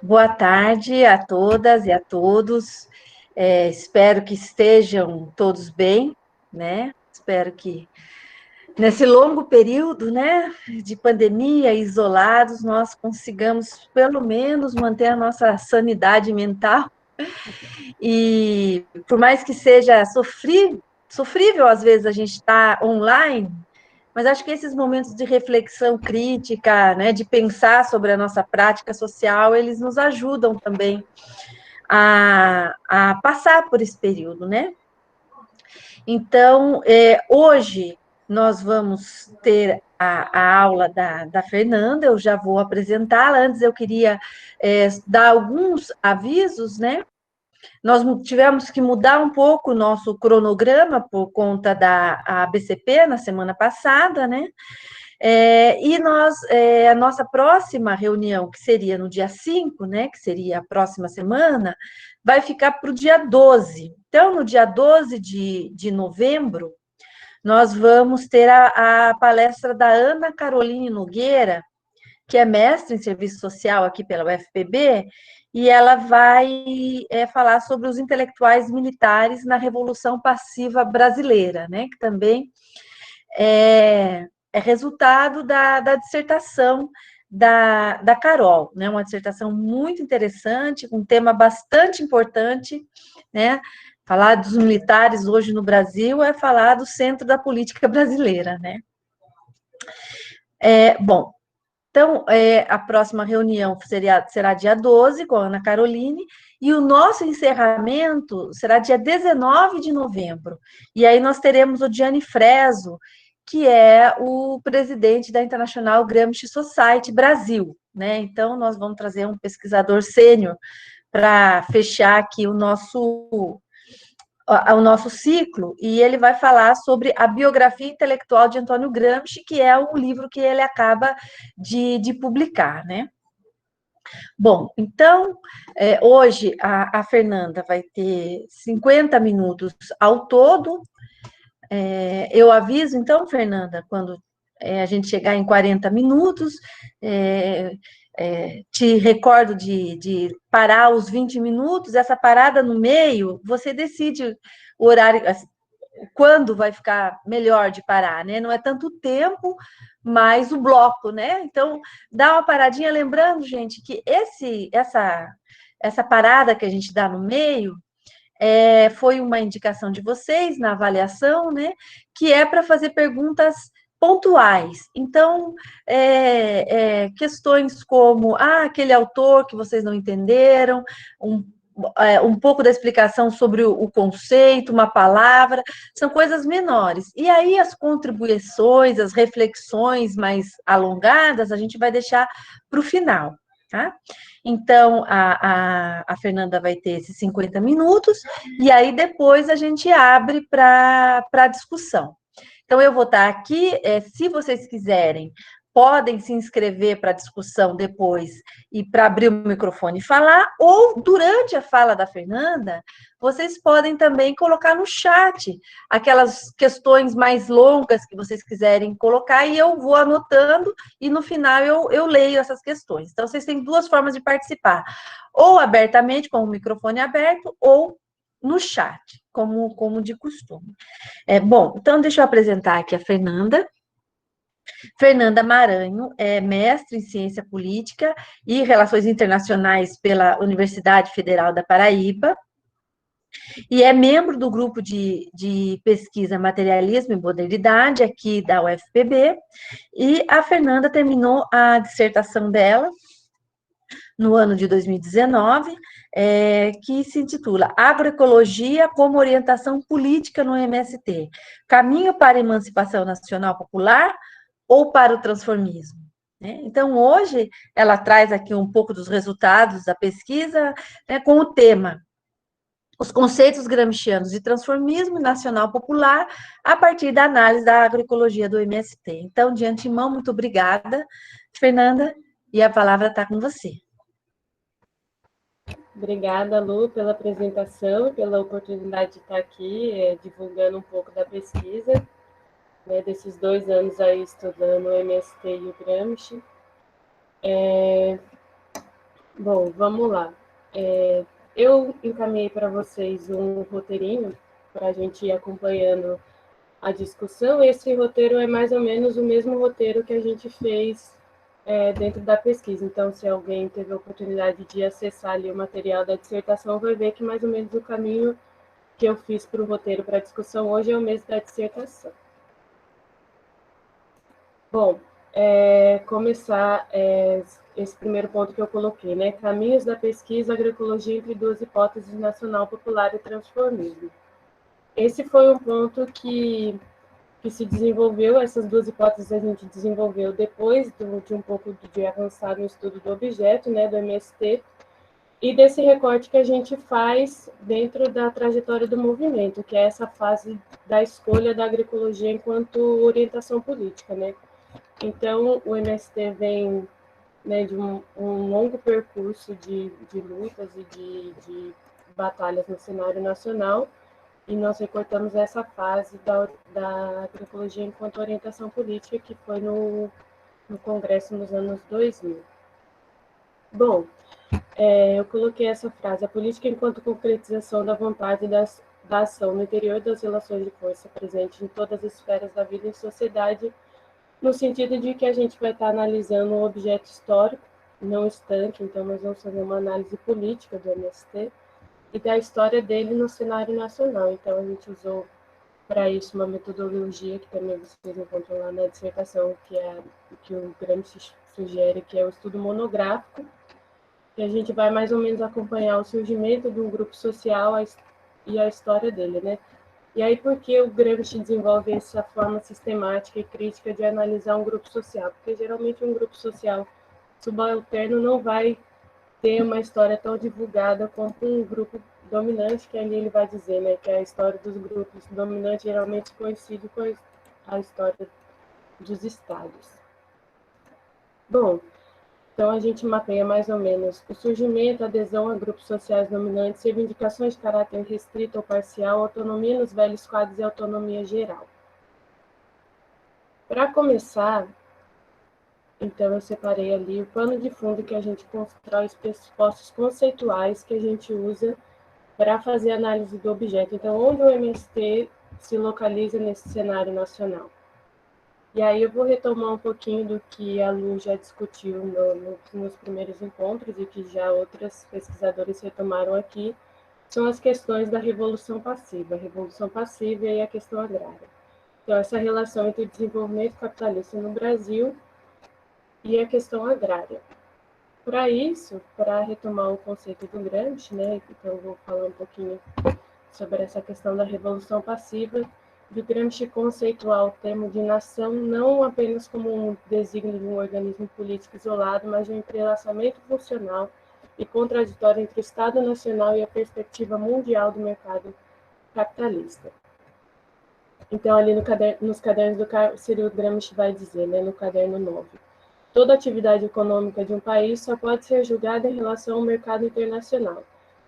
Boa tarde a todas e a todos. Espero que estejam todos bem, né? Espero que nesse longo período, né, de pandemia, isolados, nós consigamos pelo menos manter a nossa sanidade mental. E por mais que seja sofrível às vezes a gente estar online, mas acho que esses momentos de reflexão crítica, né, de pensar sobre a nossa prática social, eles nos ajudam também a passar por esse período, né? Então, hoje nós vamos ter a aula da Fernanda, eu já vou apresentá-la. Antes eu queria dar alguns avisos, né? Nós tivemos que mudar um pouco o nosso cronograma por conta da ABCP na semana passada, né? A nossa próxima reunião, que seria no dia 5, né, que seria a próxima semana, vai ficar para o dia 12. Então, no dia 12 de novembro, nós vamos ter a palestra da Ana Caroline Nogueira, que é mestre em serviço social aqui pela UFPB, e ela vai falar sobre os intelectuais militares na Revolução Passiva Brasileira, né, que também é resultado da dissertação da Carol, né? Uma dissertação muito interessante, um tema bastante importante, né? Falar dos militares hoje no Brasil é falar do centro da política brasileira, né? Bom, então, a próxima reunião será dia 12, com a Ana Caroline, e o nosso encerramento será dia 19 de novembro. E aí nós teremos o Gianni Freso, que é o presidente da International Gramsci Society Brasil, né? Então, nós vamos trazer um pesquisador sênior para fechar aqui o nosso ciclo, e ele vai falar sobre a biografia intelectual de Antônio Gramsci, que é um livro que ele acaba de publicar, né? Bom, então, hoje a Fernanda vai ter 50 minutos ao todo. Eu aviso, então, Fernanda, quando a gente chegar em 40 minutos, te recordo de parar os 20 minutos. Essa parada no meio, você decide o horário, quando vai ficar melhor de parar, né? Não é tanto tempo, mas o bloco, né? Então, dá uma paradinha, lembrando, gente, que essa parada que a gente dá no meio foi uma indicação de vocês na avaliação, né? Que é para fazer perguntas pontuais. Então, questões como aquele autor que vocês não entenderam, um pouco da explicação sobre o conceito, uma palavra, são coisas menores. E aí as contribuições, as reflexões mais alongadas, a gente vai deixar para o final, tá? Então, a Fernanda vai ter esses 50 minutos, e aí depois a gente abre para discussão. Então, eu vou estar aqui, se vocês quiserem, podem se inscrever para a discussão depois e para abrir o microfone e falar, ou durante a fala da Fernanda, vocês podem também colocar no chat aquelas questões mais longas que vocês quiserem colocar, e eu vou anotando, e no final eu leio essas questões. Então, vocês têm duas formas de participar, ou abertamente, com o microfone aberto, ou no chat, como de costume. Bom, então deixa eu apresentar aqui a Fernanda. Fernanda Maranho é mestre em Ciência Política e Relações Internacionais pela Universidade Federal da Paraíba e é membro do grupo de pesquisa Materialismo e Modernidade aqui da UFPB. E a Fernanda terminou a dissertação dela no ano de 2019, que se intitula Agroecologia como Orientação Política no MST, Caminho para a Emancipação Nacional Popular ou para o transformismo? Então, hoje, ela traz aqui um pouco dos resultados da pesquisa, né, com o tema Os conceitos gramscianos de transformismo nacional popular a partir da análise da agroecologia do MST. Então, de antemão, muito obrigada, Fernanda, e a palavra está com você. Obrigada, Lu, pela apresentação e pela oportunidade de estar aqui divulgando um pouco da pesquisa, né, desses 2 anos aí estudando o MST e o Gramsci. Bom, vamos lá. Eu encaminhei para vocês um roteirinho para a gente ir acompanhando a discussão. Esse roteiro é mais ou menos o mesmo roteiro que a gente fez dentro da pesquisa. Então, se alguém teve a oportunidade de acessar ali o material da dissertação, vai ver que mais ou menos o caminho que eu fiz para o roteiro para a discussão hoje é o mesmo da dissertação. Bom, começar esse primeiro ponto que eu coloquei, né? Caminhos da pesquisa agroecologia entre duas hipóteses nacional popular e transformismo. Esse foi um ponto que se desenvolveu, essas duas hipóteses a gente desenvolveu depois de um pouco de avançar no estudo do objeto, né, do MST, e desse recorte que a gente faz dentro da trajetória do movimento, que é essa fase da escolha da agroecologia enquanto orientação política, né? Então, o MST vem, né, de um longo percurso de lutas e de batalhas no cenário nacional, e nós recortamos essa fase da agroecologia enquanto orientação política, que foi no Congresso nos anos 2000. Bom, eu coloquei essa frase: a política enquanto concretização da vontade da ação no interior das relações de força presente em todas as esferas da vida e sociedade, no sentido de que a gente vai estar analisando um objeto histórico, não estanque, então nós vamos fazer uma análise política do MST e da história dele no cenário nacional. Então a gente usou para isso uma metodologia que também vocês encontram lá na dissertação, que é o que o Gramsci sugere, que é o estudo monográfico, que a gente vai mais ou menos acompanhar o surgimento de um grupo social e a história dele, né? E aí, por que o Gramsci desenvolve essa forma sistemática e crítica de analisar um grupo social? Porque geralmente um grupo social subalterno não vai ter uma história tão divulgada quanto um grupo dominante, que ali ele vai dizer, né, que a história dos grupos dominantes geralmente coincide com a história dos estados. Bom, então a gente mapeia mais ou menos o surgimento, adesão a grupos sociais dominantes, reivindicações de caráter restrito ou parcial, autonomia nos velhos quadros e autonomia geral. Para começar, então eu separei ali o pano de fundo que a gente constrói, os pressupostos conceituais que a gente usa para fazer análise do objeto. Então, onde o MST se localiza nesse cenário nacional? E aí eu vou retomar um pouquinho do que a Lu já discutiu nos primeiros encontros e que já outras pesquisadoras retomaram aqui, são as questões da revolução passiva e a questão agrária. Então, essa relação entre o desenvolvimento capitalista no Brasil e a questão agrária. Para isso, para retomar o conceito do Gramsci, né, então eu vou falar um pouquinho sobre essa questão da revolução passiva, de Gramsci conceituar o termo de nação não apenas como um desígnio de um organismo político isolado, mas de um entrelaçamento funcional e contraditório entre o Estado Nacional e a perspectiva mundial do mercado capitalista. Então, ali nos cadernos do Cyril Gramsci vai dizer, né, no caderno 9, toda atividade econômica de um país só pode ser julgada em relação ao mercado internacional,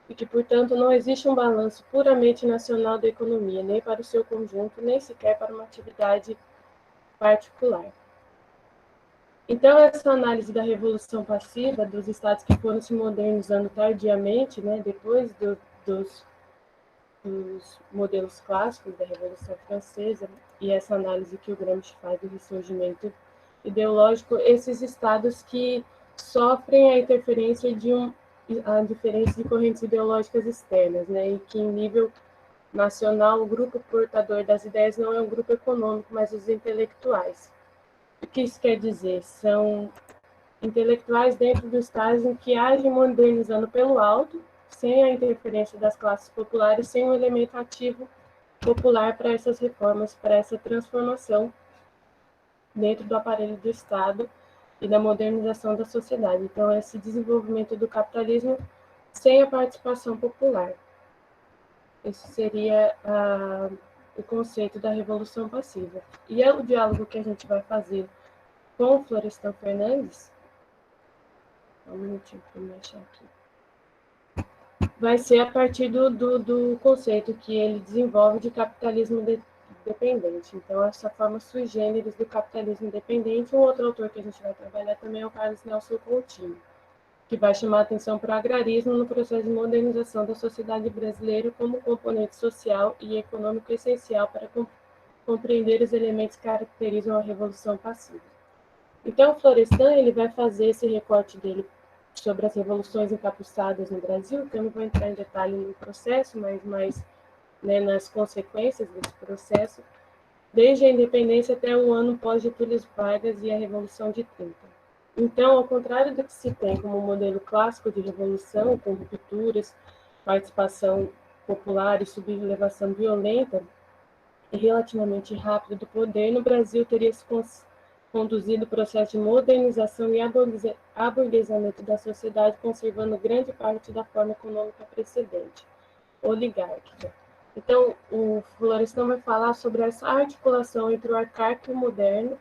e que, portanto, não existe um balanço puramente nacional da economia, nem para o seu conjunto, nem sequer para uma atividade particular. Então, essa análise da revolução passiva dos estados que foram se modernizando tardiamente, né, depois dos modelos clássicos da Revolução Francesa, e essa análise que o Gramsci faz do ressurgimento ideológico, esses estados que sofrem a interferência a diferença de correntes ideológicas externas, né, e que em nível nacional o grupo portador das ideias não é um grupo econômico, mas os intelectuais. O que isso quer dizer? São intelectuais dentro do estágio em que agem modernizando pelo alto, sem a interferência das classes populares, sem um elemento ativo popular para essas reformas, para essa transformação dentro do aparelho do Estado e da modernização da sociedade. Então, esse desenvolvimento do capitalismo sem a participação popular. Esse seria o conceito da revolução passiva. E é o diálogo que a gente vai fazer com o Florestan Fernandes. Um minutinho para me achar aqui. Vai ser a partir do conceito que ele desenvolve de capitalismo dependente. Então, essa forma sui generis do capitalismo dependente. Um outro autor que a gente vai trabalhar também é o Carlos Nelson Coutinho. que vai chamar a atenção para o agrarismo no processo de modernização da sociedade brasileira como componente social e econômico essencial para compreender os elementos que caracterizam a Revolução Passiva. Então, o Florestan ele vai fazer esse recorte dele sobre as revoluções encapuçadas no Brasil, que eu não vou entrar em detalhe no processo, mas mais né, nas consequências desse processo, desde a independência até o ano pós-Getúlio Vargas e a Revolução de 30. Então, ao contrário do que se tem como modelo clássico de revolução, com rupturas, participação popular e sublevação violenta e relativamente rápida do poder, no Brasil teria se conduzido o processo de modernização e aburguesamento da sociedade, conservando grande parte da forma econômica precedente, oligárquica. Então, o Florestan vai falar sobre essa articulação entre o arcaico e o moderno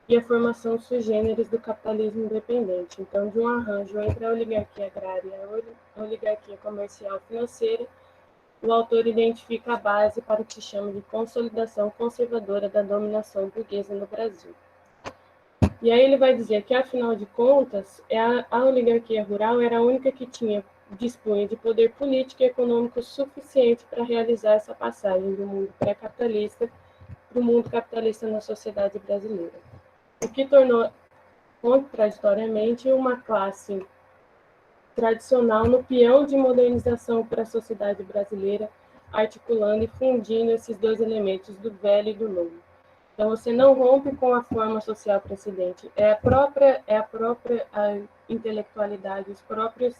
e a formação sui generis do capitalismo independente. Então, de um arranjo entre a oligarquia agrária e a oligarquia comercial financeira, o autor identifica a base para o que se chama de consolidação conservadora da dominação burguesa no Brasil. E aí ele vai dizer que, afinal de contas, a oligarquia rural era a única que dispunha de poder político e econômico suficiente para realizar essa passagem do mundo pré-capitalista para o mundo capitalista na sociedade brasileira, o que tornou, contraditoriamente, uma classe tradicional no peão de modernização para a sociedade brasileira, articulando e fundindo esses dois elementos do velho e do novo. Então, você não rompe com a forma social precedente. É a própria intelectualidade, os próprios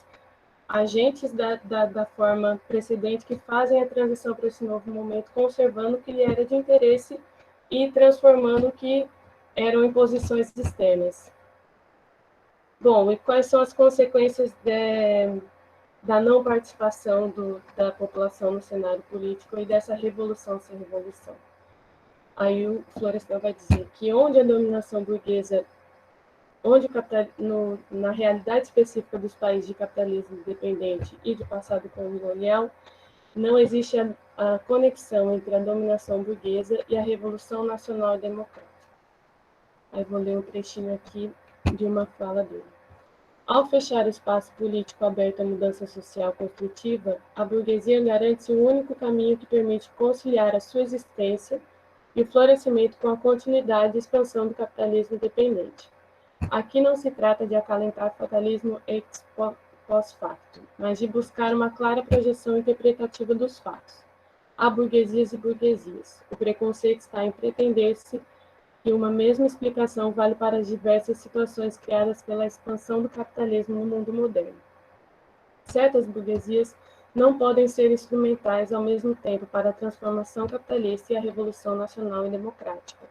agentes da forma precedente que fazem a transição para esse novo momento, conservando o que lhe era de interesse e transformando o que eram imposições externas. Bom, e quais são as consequências da não participação da população no cenário político e dessa revolução sem revolução? Aí o Florestan vai dizer que onde a dominação burguesa, na realidade específica dos países de capitalismo dependente e de passado colonial, não existe a conexão entre a dominação burguesa e a Revolução Nacional Democrática. Aí vou ler um trechinho aqui de uma fala dele. Ao fechar o espaço político aberto à mudança social construtiva, a burguesia garante-se o único caminho que permite conciliar a sua existência e o florescimento com a continuidade e expansão do capitalismo dependente. Aqui não se trata de acalentar fatalismo ex post facto, mas de buscar uma clara projeção interpretativa dos fatos. Há burguesias e burguesias. O preconceito está em pretender-se que uma mesma explicação vale para as diversas situações criadas pela expansão do capitalismo no mundo moderno. Certas burguesias não podem ser instrumentais ao mesmo tempo para a transformação capitalista e a revolução nacional e democrática.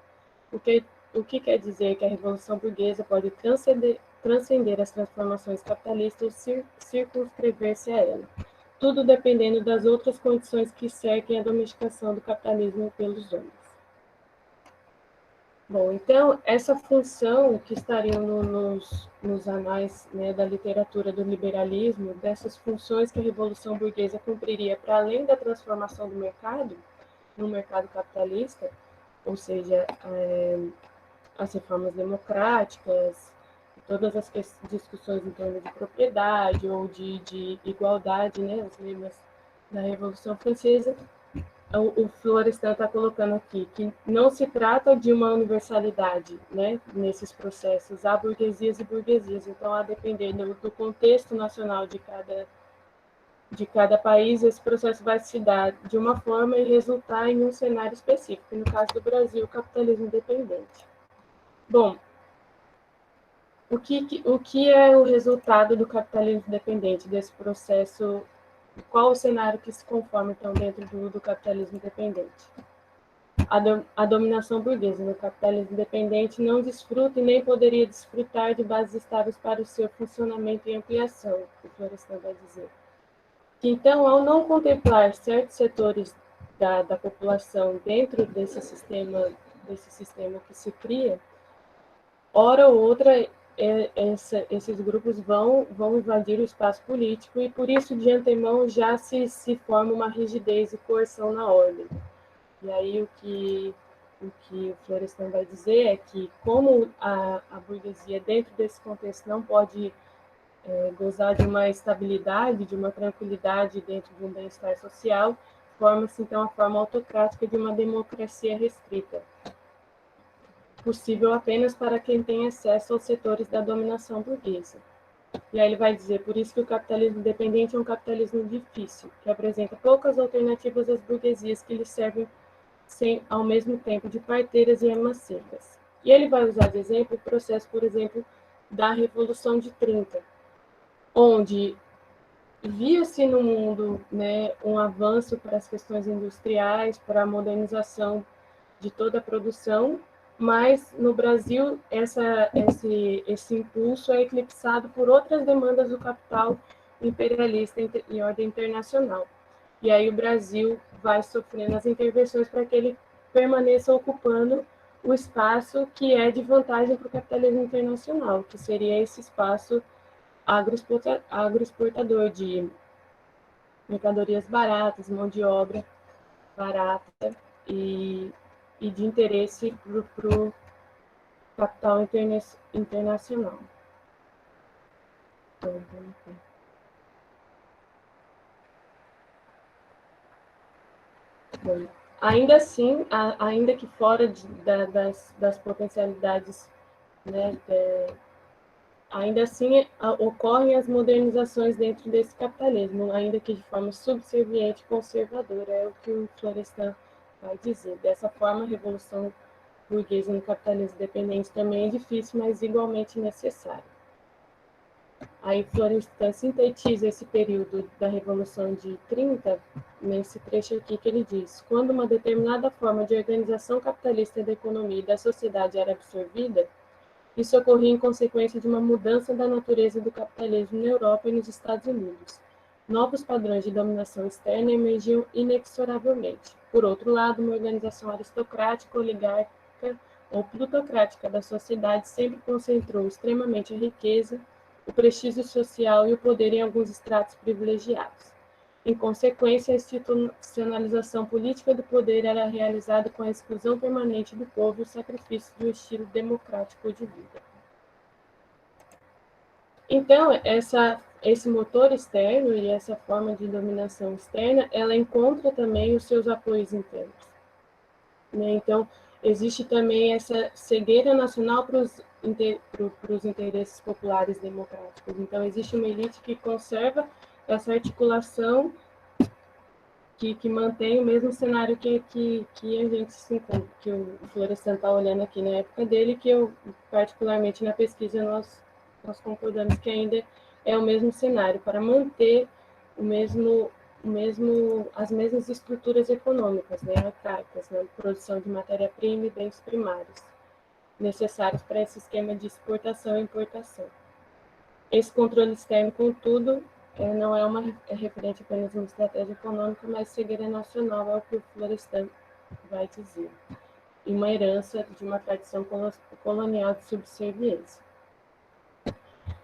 O que quer dizer que a revolução burguesa pode transcender as transformações capitalistas ou circunscrever-se a ela, tudo dependendo das outras condições que cerquem a domesticação do capitalismo pelos homens. Bom, então, essa função que estariam nos anais, né, da literatura do liberalismo, dessas funções que a Revolução Burguesa cumpriria para além da transformação do mercado, no mercado capitalista, ou seja, as reformas democráticas, todas as discussões em torno de propriedade ou de igualdade, né, os lemas da Revolução Francesa, o Florestan está colocando aqui que não se trata de uma universalidade, né, nesses processos. Há burguesias e burguesias, então, a depender do contexto nacional de cada país, esse processo vai se dar de uma forma e resultar em um cenário específico, no caso do Brasil, o capitalismo dependente. Bom, o que é o resultado do capitalismo dependente, desse processo? Qual o cenário que se conforma, então, dentro do capitalismo dependente? A dominação burguesa no capitalismo dependente não desfruta e nem poderia desfrutar de bases estáveis para o seu funcionamento e ampliação, o Florestan vai dizer. Então, ao não contemplar certos setores da população dentro desse sistema que se cria, hora ou outra, esses grupos vão invadir o espaço político e, por isso, de antemão, já se forma uma rigidez e coerção na ordem. E aí o que o Florestan vai dizer é que, como a burguesia, dentro desse contexto, não pode gozar de uma estabilidade, de uma tranquilidade dentro de um bem-estar social, forma-se, então, a forma autocrática de uma democracia restrita, possível apenas para quem tem acesso aos setores da dominação burguesa. E aí ele vai dizer, por isso que o capitalismo dependente é um capitalismo difícil, que apresenta poucas alternativas às burguesias que lhe servem ao mesmo tempo de parteiras e armas secas. E ele vai usar de exemplo o processo, por exemplo, da Revolução de 30, onde via-se no mundo, né, um avanço para as questões industriais, para a modernização de toda a produção, mas no Brasil esse impulso é eclipsado por outras demandas do capital imperialista em ordem internacional. E aí o Brasil vai sofrendo as intervenções para que ele permaneça ocupando o espaço que é de vantagem para o capitalismo internacional, que seria esse espaço agroexportador de mercadorias baratas, mão de obra barata e de interesse para o capital internacional. Bom, ainda assim, ainda que fora das potencialidades, né, ainda assim ocorrem as modernizações dentro desse capitalismo, ainda que de forma subserviente e conservadora, é o que o Florestan vai dizer. Dessa forma, a revolução burguesa no capitalismo dependente também é difícil, mas igualmente necessária. Aí Florestan sintetiza esse período da Revolução de 30, nesse trecho aqui que ele diz: quando uma determinada forma de organização capitalista da economia e da sociedade era absorvida, isso ocorria em consequência de uma mudança da natureza do capitalismo na Europa e nos Estados Unidos. Novos padrões de dominação externa emergiam inexoravelmente. Por outro lado, uma organização aristocrática, oligárquica ou plutocrática da sociedade sempre concentrou extremamente a riqueza, o prestígio social e o poder em alguns estratos privilegiados. Em consequência, a institucionalização política do poder era realizada com a exclusão permanente do povo e o sacrifício de um estilo democrático de vida. Então, esse motor externo e essa forma de dominação externa, ela encontra também os seus apoios internos. Né? Então, existe também essa cegueira nacional para os interesses populares democráticos. Então, existe uma elite que conserva essa articulação que mantém o mesmo cenário que a gente se encontra, que o Florestan está olhando aqui na época dele, que eu, particularmente na pesquisa, nós concordamos que ainda é o mesmo cenário, para manter as mesmas estruturas econômicas, né, arcaicas, né, produção de matéria-prima e bens primários, necessários para esse esquema de exportação e importação. Esse controle externo, contudo, não é referente apenas a uma estratégia econômica, mas cegueira nacional, é o que o Florestan vai dizer, e uma herança de uma tradição colonial de subserviência.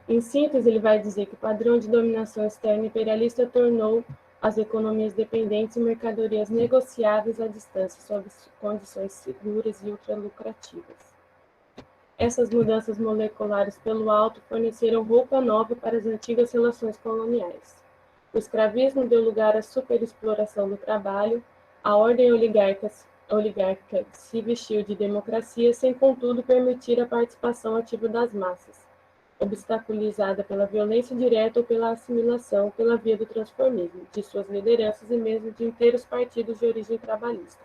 Em síntese, ele vai dizer que o padrão de dominação externa imperialista tornou as economias dependentes e mercadorias negociáveis à distância, sob condições seguras e ultralucrativas. Essas mudanças moleculares pelo alto forneceram roupa nova para as antigas relações coloniais. O escravismo deu lugar à superexploração do trabalho, a ordem oligárquica se vestiu de democracia sem, contudo, permitir a participação ativa das massas, obstaculizada pela violência direta ou pela assimilação pela via do transformismo, de suas lideranças e mesmo de inteiros partidos de origem trabalhista.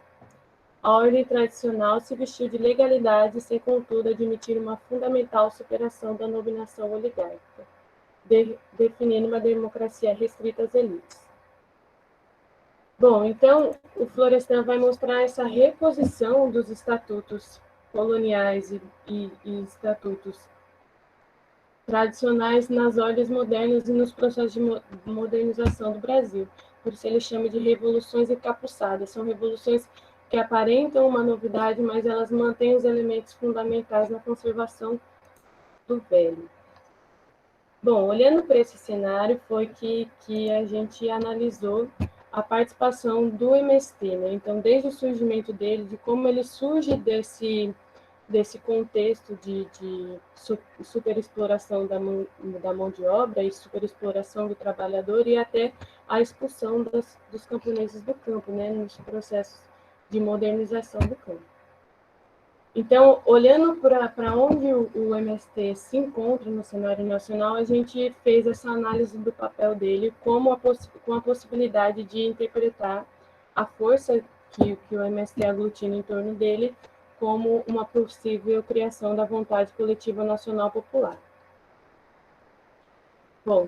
A ordem tradicional se vestiu de legalidade sem, contudo, admitir uma fundamental superação da dominação oligárquica, definindo uma democracia restrita às elites. Bom, então, o Florestan vai mostrar essa reposição dos estatutos coloniais e estatutos tradicionais nas ordens modernas e nos processos de modernização do Brasil. Por isso ele chama de revoluções encapuçadas. São revoluções que aparentam uma novidade, mas elas mantêm os elementos fundamentais na conservação do velho. Bom, olhando para esse cenário, foi que a gente analisou a participação do MST, né? Então, desde o surgimento dele, de como ele surge desse contexto de superexploração da mão de obra e superexploração do trabalhador e até a expulsão dos camponeses do campo, né, nos processos de modernização do campo. Então, olhando para onde o MST se encontra no cenário nacional, a gente fez essa análise do papel dele com a possibilidade de interpretar a força que o MST aglutina em torno dele como uma possível criação da vontade coletiva nacional popular. Bom,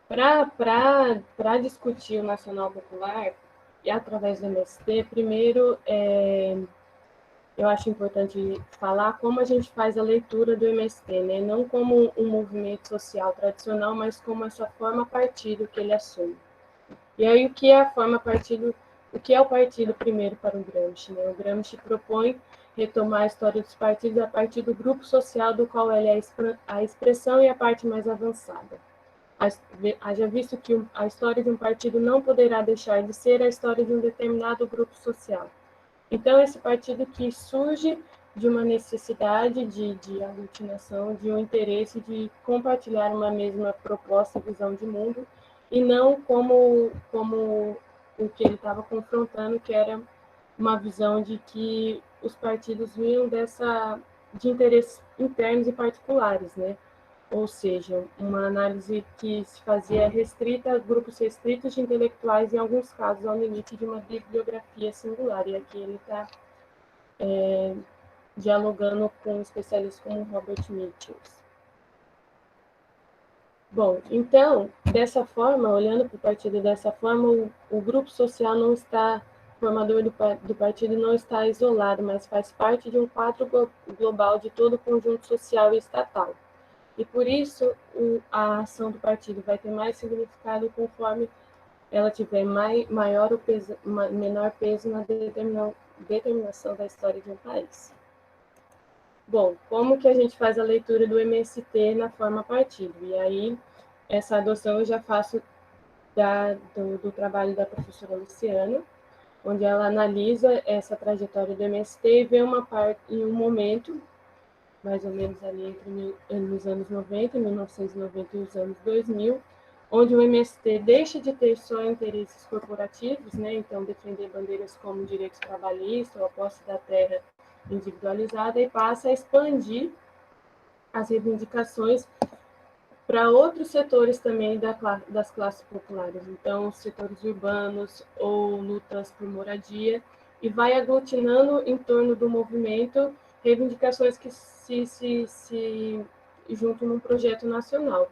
para discutir o nacional popular, e através do MST, primeiro, eu acho importante falar como a gente faz a leitura do MST, né? Não como um movimento social tradicional, mas como essa forma partido que ele assume. E aí, o que é a forma partido? O que é o partido primeiro para o Gramsci? Né? O Gramsci propõe retomar a história dos partidos a partir do grupo social do qual ele é a expressão e a parte mais avançada. Haja visto que a história de um partido não poderá deixar de ser a história de um determinado grupo social. Então, esse partido que surge de uma necessidade de aglutinação, de um interesse de compartilhar uma mesma proposta e visão de mundo, e não como o que ele estava confrontando, que era uma visão de que os partidos vinham de interesses internos e particulares, né? Ou seja, uma análise que se fazia restrita a grupos restritos de intelectuais, em alguns casos ao limite de uma bibliografia singular. E aqui ele está dialogando com especialistas como Robert Mitchell. Bom, então, dessa forma, olhando para o partido dessa forma, o grupo social não está, o formador do partido não está isolado, mas faz parte de um quadro global de todo o conjunto social e estatal. E por isso, a ação do partido vai ter mais significado conforme ela tiver menor peso na determinação da história de um país. Bom, como que a gente faz a leitura do MST na forma partido? E aí, essa adoção eu já faço do trabalho da professora Luciana, onde ela analisa essa trajetória do MST e vê em um momento, mais ou menos ali nos anos 90, 1990 e os anos 2000, onde o MST deixa de ter só interesses corporativos, né? Então defender bandeiras como direitos trabalhistas ou a posse da terra individualizada, e passa a expandir as reivindicações para outros setores também das classes populares, então setores urbanos ou lutas por moradia, e vai aglutinando em torno do movimento reivindicações que se juntam num projeto nacional.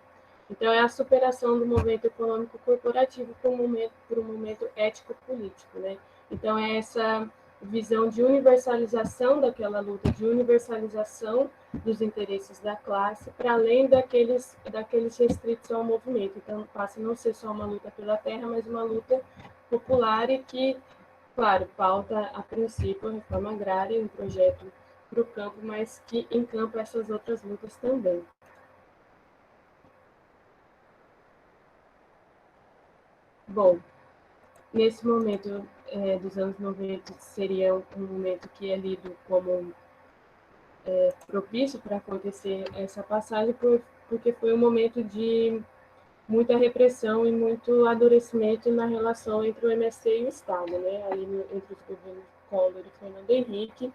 Então, é a superação do movimento econômico corporativo por um momento ético-político, né? Então, é essa visão de universalização daquela luta, de universalização dos interesses da classe, para além daqueles restritos ao movimento. Então, passa a não ser só uma luta pela terra, mas uma luta popular e que, claro, pauta a princípio a reforma agrária, um projeto para o campo, mas que encampa essas outras lutas também. Bom, nesse momento dos anos 90, seria um momento que é lido como propício para acontecer essa passagem, porque foi um momento de muita repressão e muito adoecimento na relação entre o MST e o Estado, né? Ali entre os governos Collor e Fernando Henrique,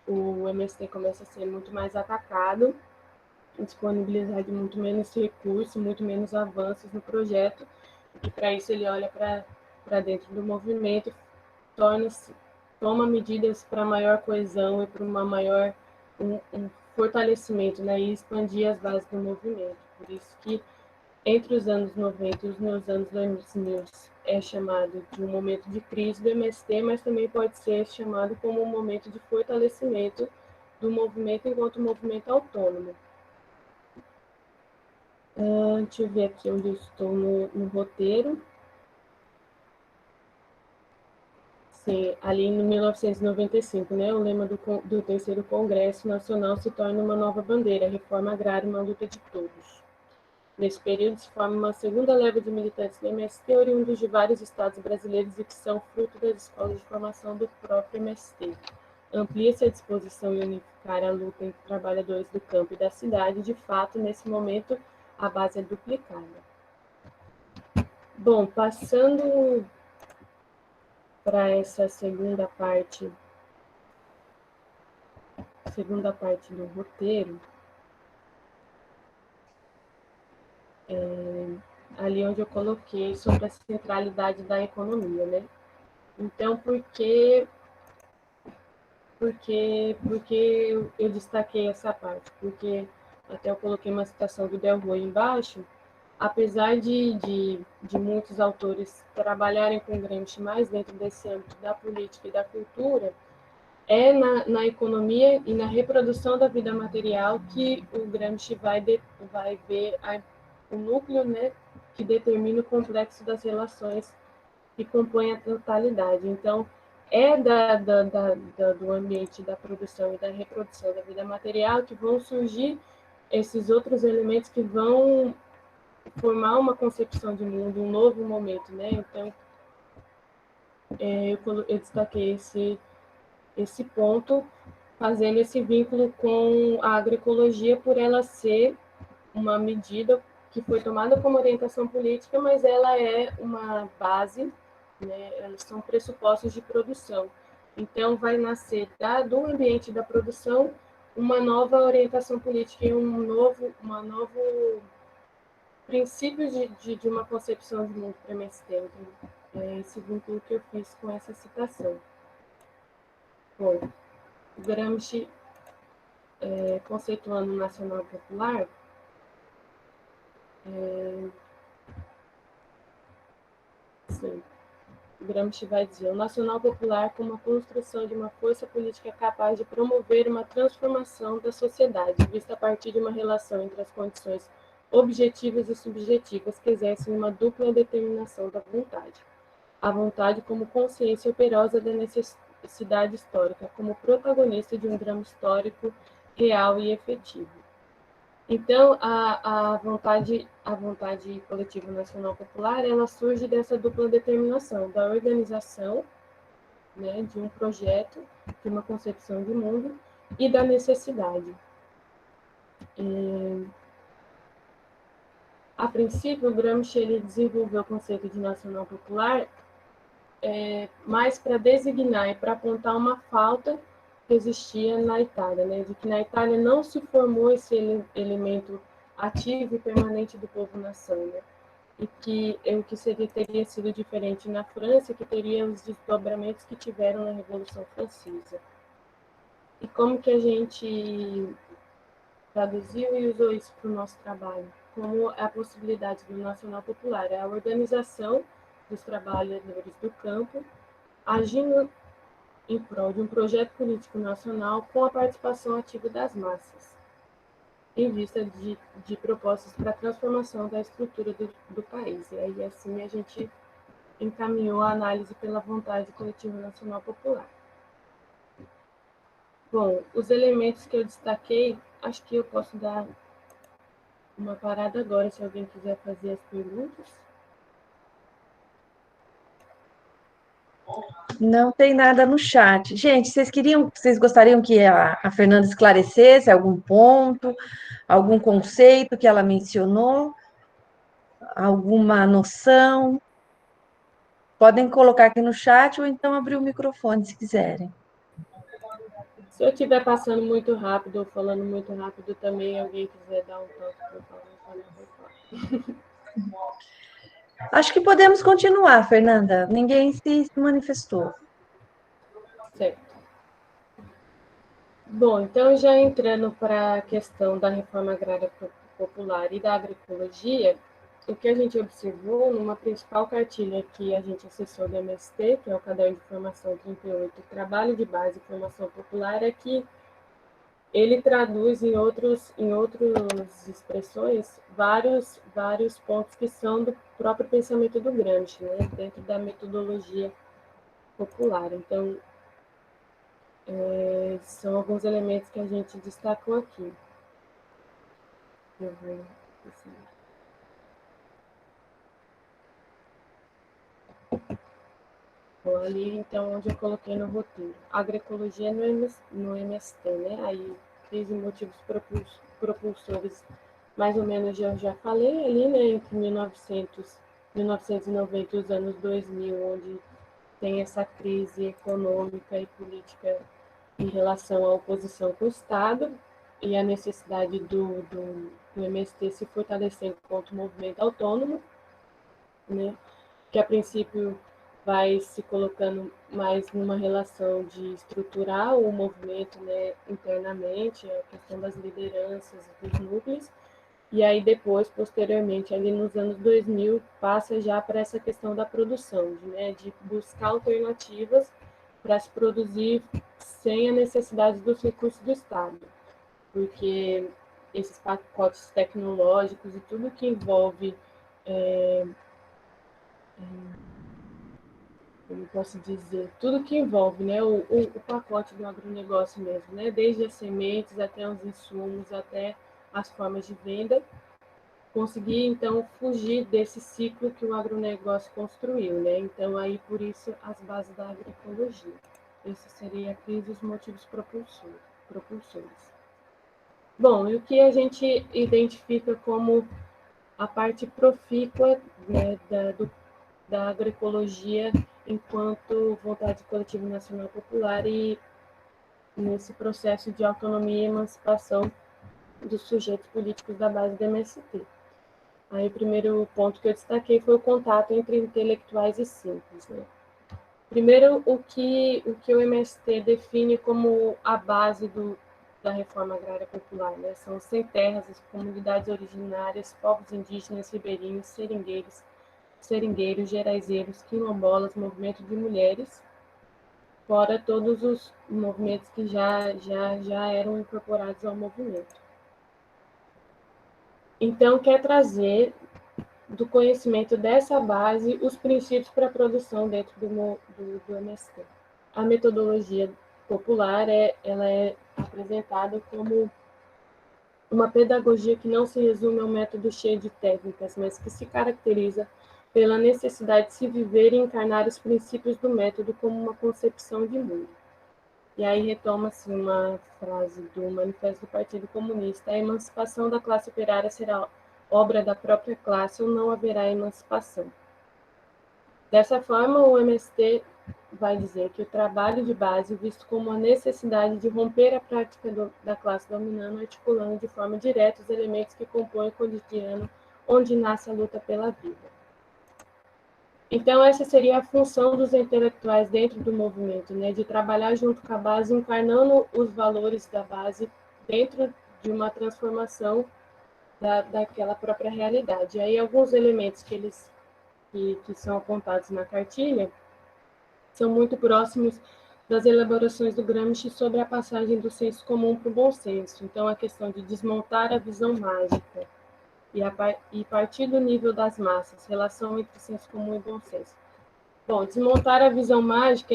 o MST começa a ser muito mais atacado, disponibilizar de muito menos recursos, muito menos avanços no projeto, e para isso ele olha para dentro do movimento, toma medidas para maior coesão e para uma maior um fortalecimento, né, e expandir as bases do movimento. Por isso que entre os anos 90 e os anos 2000 é chamado de um momento de crise do MST, mas também pode ser chamado como um momento de fortalecimento do movimento enquanto movimento autônomo. Deixa eu ver aqui onde eu estou no roteiro. Sim, ali em 1995, né, o lema do terceiro Congresso Nacional se torna uma nova bandeira, reforma agrária, uma luta de todos. Nesse período se forma uma segunda leva de militantes do MST, oriundos de vários estados brasileiros e que são fruto das escolas de formação do próprio MST. amplia-se a disposição e unificar a luta entre trabalhadores do campo e da cidade. De fato, nesse momento, a base é duplicada. Bom, passando para essa segunda parte do roteiro, ali onde eu coloquei sobre a centralidade da economia, né? Então, por que eu destaquei essa parte? Porque até eu coloquei uma citação do Delvaux embaixo. Apesar de muitos autores trabalharem com Gramsci mais dentro desse âmbito da política e da cultura, é na economia e na reprodução da vida material que o Gramsci vai ver o núcleo, né, que determina o complexo das relações que compõem a totalidade. Então, é do ambiente da produção e da reprodução da vida material que vão surgir esses outros elementos que vão formar uma concepção de mundo, um novo momento, né? Então, eu destaquei esse ponto, fazendo esse vínculo com a agroecologia, por ela ser uma medida que foi tomada como orientação política, mas ela é uma base, né? Elas são pressupostos de produção. Então, vai nascer do ambiente da produção uma nova orientação política e uma novo princípio de uma concepção de mundo para MST. É esse vínculo que eu fiz com essa citação. Bom, Gramsci, conceituando o nacional popular, sim, Gramsci vai dizer: o nacional popular como a construção de uma força política capaz de promover uma transformação da sociedade, vista a partir de uma relação entre as condições objetivas e subjetivas que exercem uma dupla determinação da vontade. A vontade como consciência operosa da necessidade histórica, como protagonista de um drama histórico real e efetivo. Então, a vontade coletiva nacional popular, ela surge dessa dupla determinação, da organização, né, de um projeto, de uma concepção de mundo, e da necessidade. A princípio, o Gramsci ele desenvolveu o conceito de nacional popular mais para designar e para apontar uma falta que existia na Itália, né? De que na Itália não se formou esse elemento ativo e permanente do povo-nação, né? E que o que teria sido diferente na França, que teria os desdobramentos que tiveram na Revolução Francesa. E como que a gente traduziu e usou isso para o nosso trabalho? Como a possibilidade do nacional popular, a organização dos trabalhadores do campo, agindo em prol de um projeto político nacional com a participação ativa das massas, em vista de propostas para a transformação da estrutura do país. E aí, assim, a gente encaminhou a análise pela vontade coletiva nacional popular. Bom, os elementos que eu destaquei, acho que eu posso dar uma parada agora, se alguém quiser fazer as perguntas. Não tem nada no chat. Gente, vocês gostariam que a Fernanda esclarecesse algum ponto, algum conceito que ela mencionou, alguma noção? Podem colocar aqui no chat ou então abrir o microfone se quiserem. Se eu estiver passando muito rápido ou falando muito rápido também, alguém quiser dar um toque para eu falar, Acho que podemos continuar, Fernanda. Ninguém se manifestou. certo. Bom, então já entrando para a questão da reforma agrária popular e da agroecologia, o que a gente observou numa principal cartilha que a gente acessou do MST, que é o Caderno de Formação 38, Trabalho de Base e Formação Popular, é que ele traduz em outras expressões vários pontos que são do próprio pensamento do Gramsci, né, dentro da metodologia popular. Então, são alguns elementos que a gente destacou aqui. Eu vou Bom, ali, então, onde eu coloquei no roteiro. Agroecologia no MST, né? Aí, crise e motivos propulsores, mais ou menos eu já falei ali, né? Entre 1990 e os anos 2000, onde tem essa crise econômica e política em relação à oposição com o Estado e a necessidade do MST se fortalecer enquanto movimento autônomo, né? Que a princípio vai se colocando mais numa relação de estruturar o movimento, né, internamente, a questão das lideranças, dos núcleos, e aí depois, posteriormente, ali nos anos 2000, passa já para essa questão da produção, de buscar alternativas para se produzir sem a necessidade dos recursos do Estado, porque esses pacotes tecnológicos e tudo que envolve como posso dizer, tudo que envolve, né, o pacote do agronegócio mesmo, né, desde as sementes até os insumos, até as formas de venda, conseguir, então, fugir desse ciclo que o agronegócio construiu, né, então, aí, por isso, as bases da agroecologia. Esse seria a crise e os motivos propulsores. Bom, e o que a gente identifica como a parte profícua, né, da agroecologia enquanto vontade coletiva nacional popular e nesse processo de autonomia e emancipação dos sujeitos políticos da base do MST. Aí o primeiro ponto que eu destaquei foi o contato entre intelectuais e simples, né? Primeiro, o que o MST define como a base da reforma agrária popular, né? São os sem terras, as comunidades originárias, povos indígenas, ribeirinhos, seringueiros, geraizeiros, quilombolas, movimento de mulheres, fora todos os movimentos que já eram incorporados ao movimento. Então, quer trazer do conhecimento dessa base os princípios para a produção dentro do MST. A metodologia popular ela é apresentada como uma pedagogia que não se resume a um método cheio de técnicas, mas que se caracteriza pela necessidade de se viver e encarnar os princípios do método como uma concepção de mundo. E aí retoma-se uma frase do Manifesto do Partido Comunista: a emancipação da classe operária será obra da própria classe ou não haverá emancipação. Dessa forma, o MST vai dizer que o trabalho de base, visto como a necessidade de romper a prática da classe dominante, articulando de forma direta os elementos que compõem o cotidiano onde nasce a luta pela vida. Então, essa seria a função dos intelectuais dentro do movimento, né, de trabalhar junto com a base, encarnando os valores da base dentro de uma transformação daquela própria realidade. E aí, alguns elementos que são apontados na cartilha são muito próximos das elaborações do Gramsci sobre a passagem do senso comum para o bom senso. Então, a questão de desmontar a visão mágica e partir do nível das massas, relação entre senso comum e bom senso. Bom, desmontar a visão mágica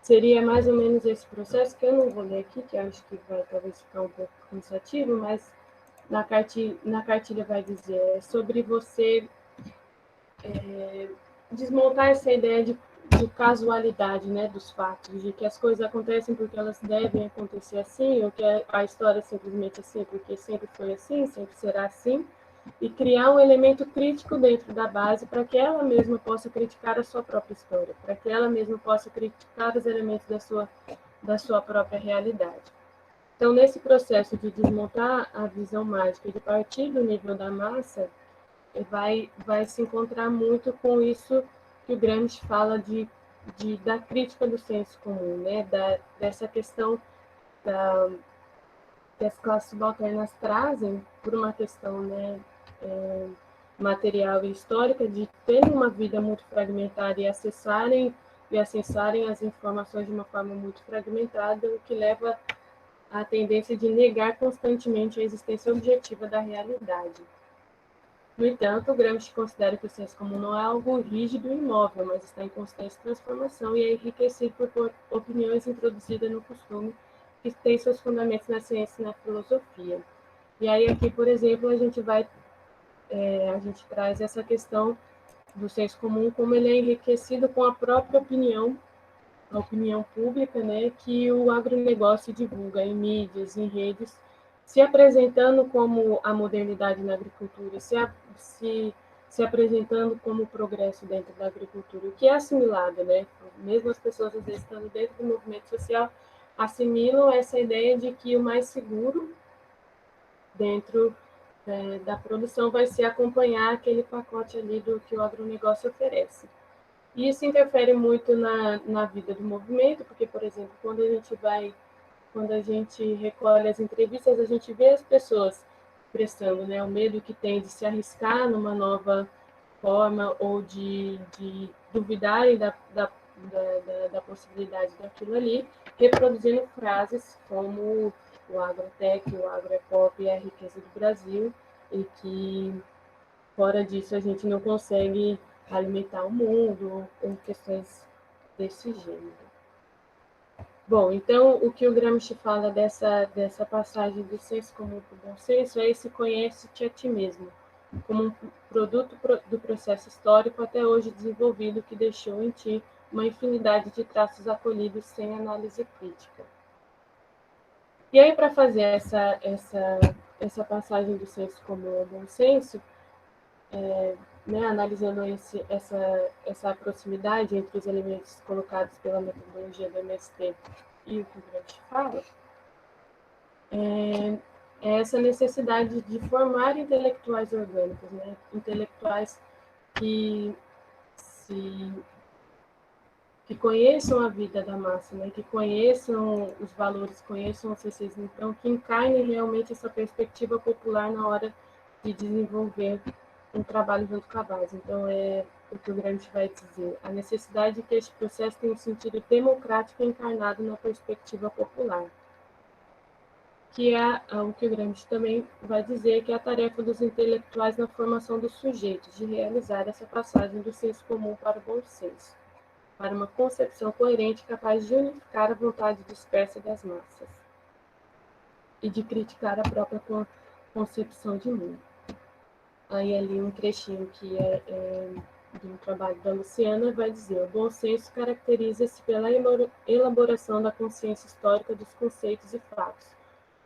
seria mais ou menos esse processo, que eu não vou ler aqui, que acho que vai talvez ficar um pouco cansativo, mas na cartilha vai dizer sobre você desmontar essa ideia de casualidade, né, dos fatos, de que as coisas acontecem porque elas devem acontecer assim, ou que a história é simplesmente assim porque sempre foi assim, sempre será assim, e criar um elemento crítico dentro da base para que ela mesma possa criticar a sua própria história, para que ela mesma possa criticar os elementos da sua própria realidade. Então, nesse processo de desmontar a visão mágica e de partir do nível da massa, vai se encontrar muito com isso que o Gramsci fala da crítica do senso comum, né? Dessa questão que as classes subalternas trazem por uma questão, né, material e histórica, de terem uma vida muito fragmentada e acessarem as informações de uma forma muito fragmentada, o que leva à tendência de negar constantemente a existência objetiva da realidade. No entanto, Gramsci considera que o senso comum não é algo rígido e imóvel, mas está em constante transformação e é enriquecido por opiniões introduzidas no costume que têm seus fundamentos na ciência e na filosofia. E aí aqui, por exemplo, a gente traz essa questão do senso comum, como ele é enriquecido com a própria opinião, a opinião pública, né, que o agronegócio divulga em mídias, em redes, se apresentando como a modernidade na agricultura, se apresentando como o progresso dentro da agricultura, o que é assimilado, né? Mesmo as pessoas, às vezes, estando dentro do movimento social, assimilam essa ideia de que o mais seguro dentro da produção vai ser acompanhar aquele pacote ali do que o agronegócio oferece. E isso interfere muito na vida do movimento, porque, por exemplo, quando a gente recolhe as entrevistas, a gente vê as pessoas expressando, né, o medo que tem de se arriscar numa nova forma ou de duvidarem da possibilidade daquilo ali, reproduzindo frases como o agrotech, o agro é pop é a riqueza do Brasil, e que fora disso a gente não consegue alimentar o mundo, ou questões desse gênero. Bom, então o que o Gramsci fala dessa passagem do senso comum para o bom senso é esse conhece-te a ti mesmo, como um produto do processo histórico até hoje desenvolvido que deixou em ti uma infinidade de traços acolhidos sem análise crítica. E aí, para fazer essa passagem do senso comum ao bom senso, né, analisando essa proximidade entre os elementos colocados pela metodologia do MST e o que o Gramsci fala, é essa necessidade de formar intelectuais orgânicos, né, intelectuais que que conheçam a vida da massa, né, que conheçam os valores, conheçam os receios, então que encarnem realmente essa perspectiva popular na hora de desenvolver um trabalho junto com a base. Então, é o que o Gramsci vai dizer, a necessidade de que este processo tenha um sentido democrático encarnado na perspectiva popular, que é o que o Gramsci também vai dizer, que é a tarefa dos intelectuais na formação dos sujeitos, de realizar essa passagem do senso comum para o bom senso, para uma concepção coerente capaz de unificar a vontade dispersa das massas e de criticar a própria concepção de mundo. Aí ali um trechinho que é de um trabalho da Luciana vai dizer: o bom senso caracteriza-se pela elaboração da consciência histórica dos conceitos e fatos,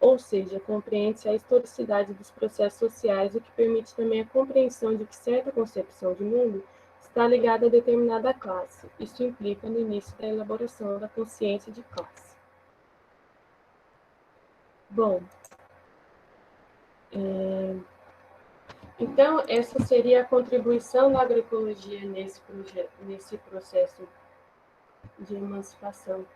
ou seja, compreende-se a historicidade dos processos sociais, o que permite também a compreensão de que certa concepção de mundo está ligada a determinada classe. Isso implica no início da elaboração da consciência de classe. Bom, então essa seria a contribuição da agroecologia nesse processo de emancipação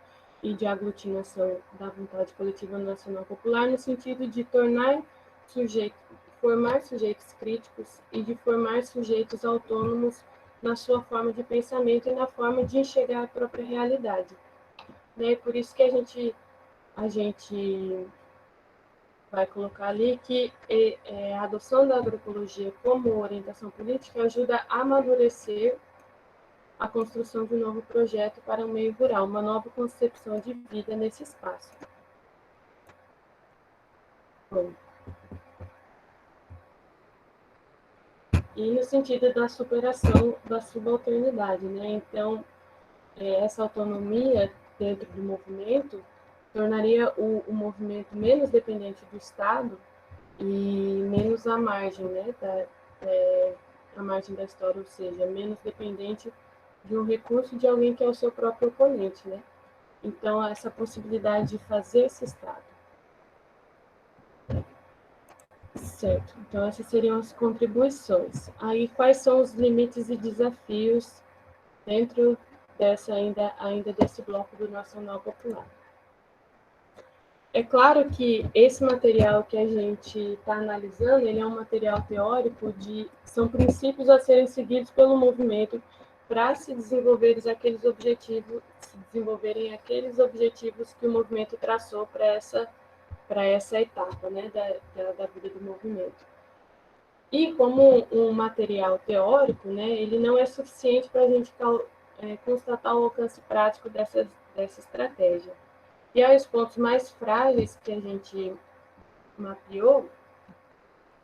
e de aglutinação da vontade coletiva nacional popular, no sentido de formar sujeitos críticos e de formar sujeitos autônomos na sua forma de pensamento e na forma de enxergar a própria realidade. Né? Por isso que a gente vai colocar ali que a adoção da agroecologia como orientação política ajuda a amadurecer a construção de um novo projeto para o meio rural, uma nova concepção de vida nesse espaço. Bom, e no sentido da superação da subalternidade, né? Então, essa autonomia dentro do movimento tornaria o movimento menos dependente do Estado e menos à margem, né? À margem da história, ou seja, menos dependente de um recurso de alguém que é o seu próprio oponente, né? Então, essa possibilidade de fazer esse Estado. Certo. Então, essas seriam as contribuições. Aí, quais são os limites e desafios dentro ainda desse bloco do Nacional Popular? É claro que esse material que a gente está analisando, ele é um material teórico são princípios a serem seguidos pelo movimento para se desenvolverem aqueles objetivos que o movimento traçou para essa etapa, né, da vida do movimento. E como um material teórico, né, ele não é suficiente para a gente constatar o alcance prático dessa estratégia. E aí os pontos mais frágeis que a gente mapeou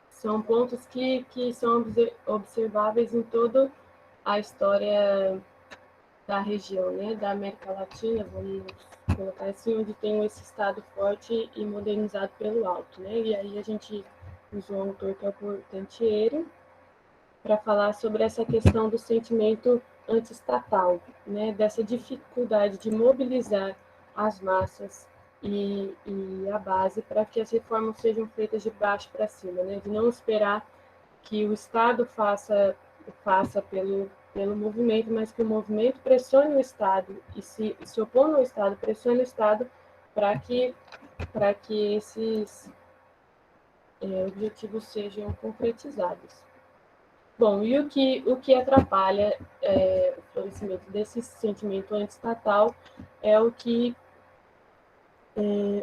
são pontos que são observáveis em toda a história da região, né, da América Latina, vamos colocar assim, onde tem esse Estado forte e modernizado pelo alto, né? E aí a gente usou um autor que é o Portantieri para falar sobre essa questão do sentimento antiestatal, né? Dessa dificuldade de mobilizar as massas e a base para que as reformas sejam feitas de baixo para cima, né? De não esperar que o Estado faça pelo movimento, mas que o movimento pressione o Estado e se opondo ao Estado, pressione o Estado para que esses objetivos sejam concretizados. Bom, e o que atrapalha o florescimento desse sentimento antiestatal é o que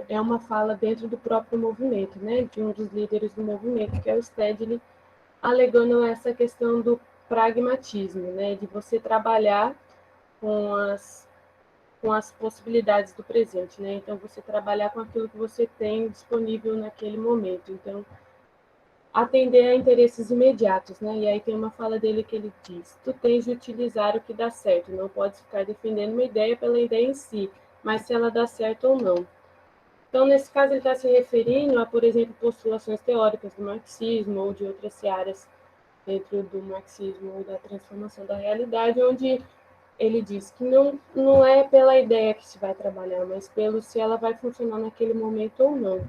é uma fala dentro do próprio movimento, né, de um dos líderes do movimento, que é o Stedley, alegando essa questão do pragmatismo, né, de você trabalhar com as possibilidades do presente, né? Então, você trabalhar com aquilo que você tem disponível naquele momento. Então, atender a interesses imediatos, né? E aí tem uma fala dele que ele diz: tu tens de utilizar o que dá certo, não podes ficar defendendo uma ideia pela ideia em si, mas se ela dá certo ou não. Então, nesse caso, ele está se referindo a, por exemplo, postulações teóricas do marxismo ou de outras searas dentro do marxismo ou da transformação da realidade, onde ele diz que não é pela ideia que se vai trabalhar, mas pelo se ela vai funcionar naquele momento ou não.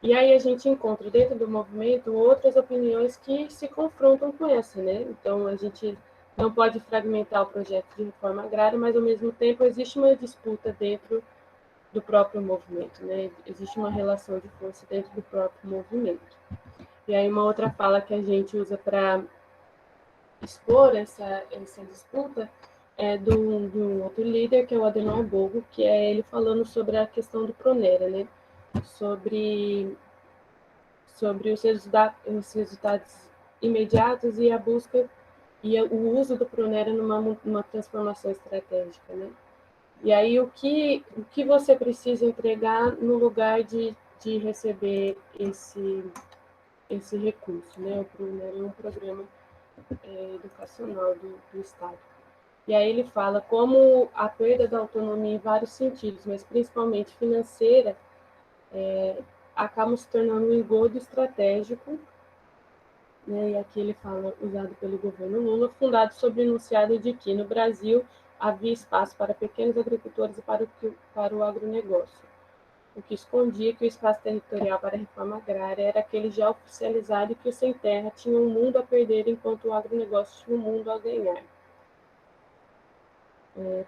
E aí a gente encontra dentro do movimento outras opiniões que se confrontam com essa, né? Então a gente não pode fragmentar o projeto de reforma agrária, mas ao mesmo tempo existe uma disputa dentro do próprio movimento, né? Existe uma relação de força dentro do próprio movimento. E aí uma outra fala que a gente usa para expor essa disputa é do outro líder, que é o Adenauer Bogo, que é ele falando sobre a questão do Pronera, né? Sobre os resultados imediatos e a busca e o uso do Pronera numa transformação estratégica, né? E aí o que você precisa entregar no lugar de receber esse recurso, né? O Pronera é um programa educacional do Estado. E aí ele fala como a perda da autonomia em vários sentidos, mas principalmente financeira, acaba se tornando um engodo estratégico, né? E aqui ele fala, usado pelo governo Lula, fundado sobre o enunciado de que no Brasil havia espaço para pequenos agricultores e para o agronegócio, o que escondia que o espaço territorial para a reforma agrária era aquele já oficializado e que o sem terra tinha um mundo a perder enquanto o agronegócio tinha um mundo a ganhar.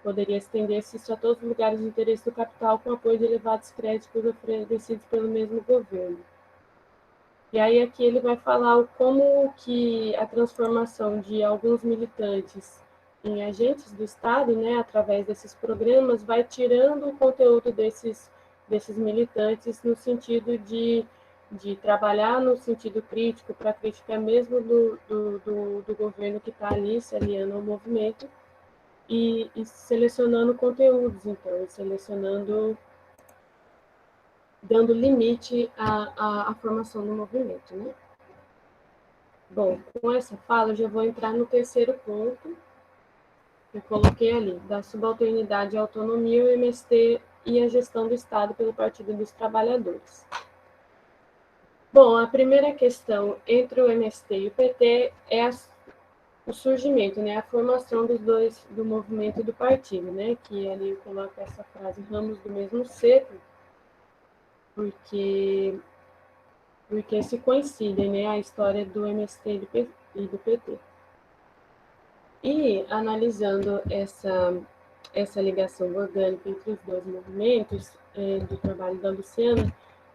Poderia estender-se isso a todos os lugares de interesse do capital com apoio de elevados créditos oferecidos pelo mesmo governo. E aí aqui ele vai falar como que a transformação de alguns militantes em agentes do Estado, né, através desses programas, vai tirando o conteúdo desses militantes no sentido de trabalhar no sentido crítico, para crítica mesmo do governo que está ali se aliando ao movimento, e selecionando conteúdos, então, selecionando, dando limite à formação do movimento, né? Bom, com essa fala, eu já vou entrar no terceiro ponto que eu coloquei ali, da subalternidade e autonomia, o MST e a gestão do Estado pelo Partido dos Trabalhadores. Bom, a primeira questão entre o MST e o PT é o surgimento, né, a formação dos dois, do movimento e do partido, né, que ali coloca essa frase, ramos do mesmo cepo, porque se coincidem, né, a história do MST e do PT. E analisando essa ligação orgânica entre os dois movimentos, do trabalho da Luciana,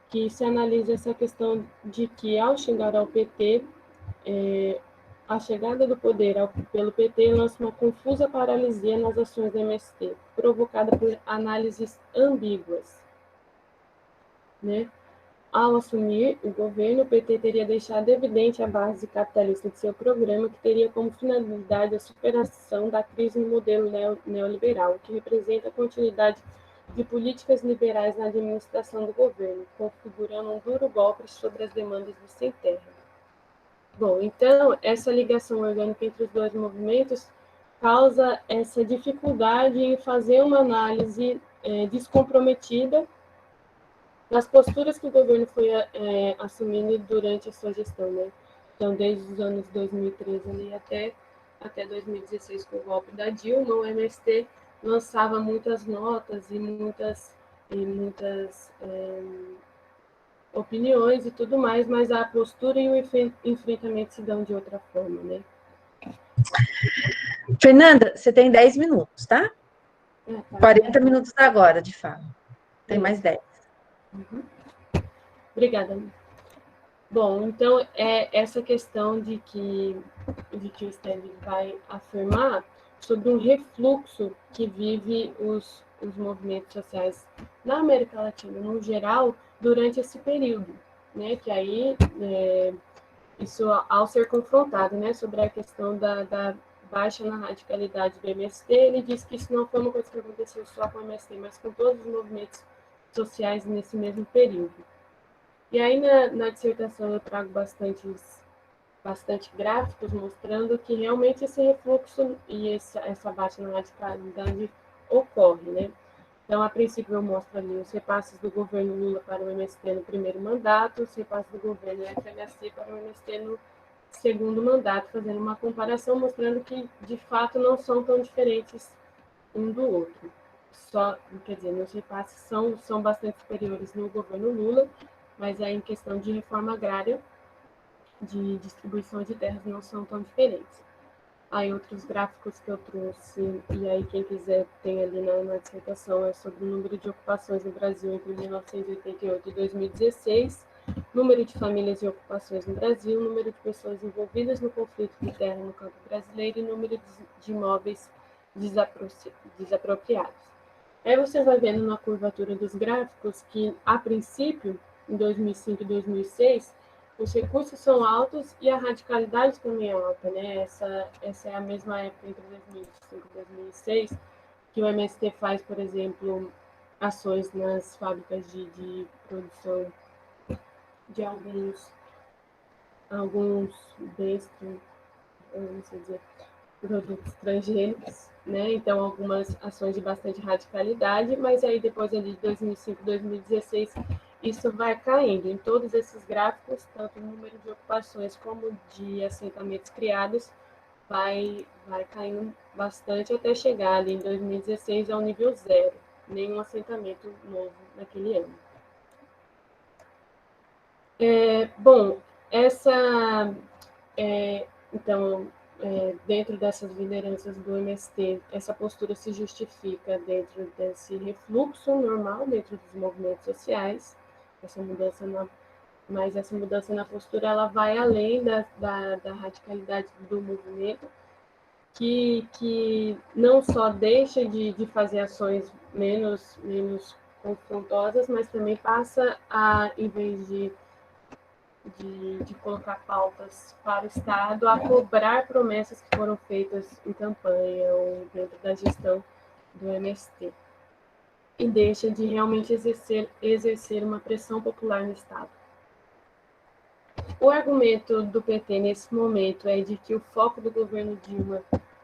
que se analisa essa questão de que, ao chegar ao PT, a chegada do poder pelo PT lança uma confusa paralisia nas ações do MST, provocada por análises ambíguas, né? Ao assumir o governo, o PT teria deixado evidente a base capitalista de seu programa, que teria como finalidade a superação da crise no modelo neoliberal, o que representa a continuidade de políticas liberais na administração do governo, configurando um duro golpe sobre as demandas do sem terra. Bom, então, essa ligação orgânica entre os dois movimentos causa essa dificuldade em fazer uma análise descomprometida das posturas que o governo foi assumindo durante a sua gestão, né? Então, desde os anos 2013 ali até 2016, com o golpe da Dilma, o MST lançava muitas notas e muitas opiniões e tudo mais, mas a postura e o enfrentamento se dão de outra forma, né? Fernanda, você tem 10 minutos, tá? Tá 40 minutos agora de fala. Tem mais 10. Uhum. Obrigada. Bom, então é essa questão de que o Steve vai afirmar sobre um refluxo que vive os movimentos sociais na América Latina, no geral, durante esse período, né? Que aí, isso ao ser confrontado, né, sobre a questão da baixa na radicalidade do MST, ele diz que isso não foi uma coisa que aconteceu só com o MST, mas com todos os movimentos sociais nesse mesmo período. E aí, na dissertação, eu trago bastante gráficos mostrando que realmente esse refluxo e essa baixa na radicalidade ocorre, né? Então, a princípio, eu mostro ali os repasses do governo Lula para o MST no primeiro mandato, os repasses do governo FHC para o MST no segundo mandato, fazendo uma comparação, mostrando que, de fato, não são tão diferentes um do outro. Quer dizer, meus repasses são bastante superiores no governo Lula, mas aí em questão de reforma agrária, de distribuição de terras, não são tão diferentes. Aí outros gráficos que eu trouxe, e aí quem quiser tem ali na dissertação, é sobre o número de ocupações no Brasil entre 1988 e 2016, número de famílias e ocupações no Brasil, número de pessoas envolvidas no conflito de terra no campo brasileiro e número de imóveis desapropriados. Aí você vai vendo na curvatura dos gráficos que, a princípio, em 2005 e 2006, os recursos são altos e a radicalidade também é alta, né? Essa é a mesma época entre 2005 e 2006 que o MST faz, por exemplo, ações nas fábricas de produção de alguns bens, não sei dizer, produtos transgênicos, né? Então, algumas ações de bastante radicalidade, mas aí depois ali de 2005, 2016, isso vai caindo. Em todos esses gráficos, tanto o número de ocupações como de assentamentos criados vai caindo bastante até chegar ali em 2016 ao nível zero, nenhum assentamento novo naquele ano. Bom, então, dentro dessas lideranças do MST, essa postura se justifica dentro desse refluxo normal dentro dos movimentos sociais, mas essa mudança na postura ela vai além da radicalidade do movimento, que não só deixa de fazer ações menos confrontosas, mas também passa a, em vez de colocar pautas para o Estado, a cobrar promessas que foram feitas em campanha ou dentro da gestão do MST. E deixa de realmente exercer uma pressão popular no Estado. O argumento do PT nesse momento é de que o foco do governo Dilma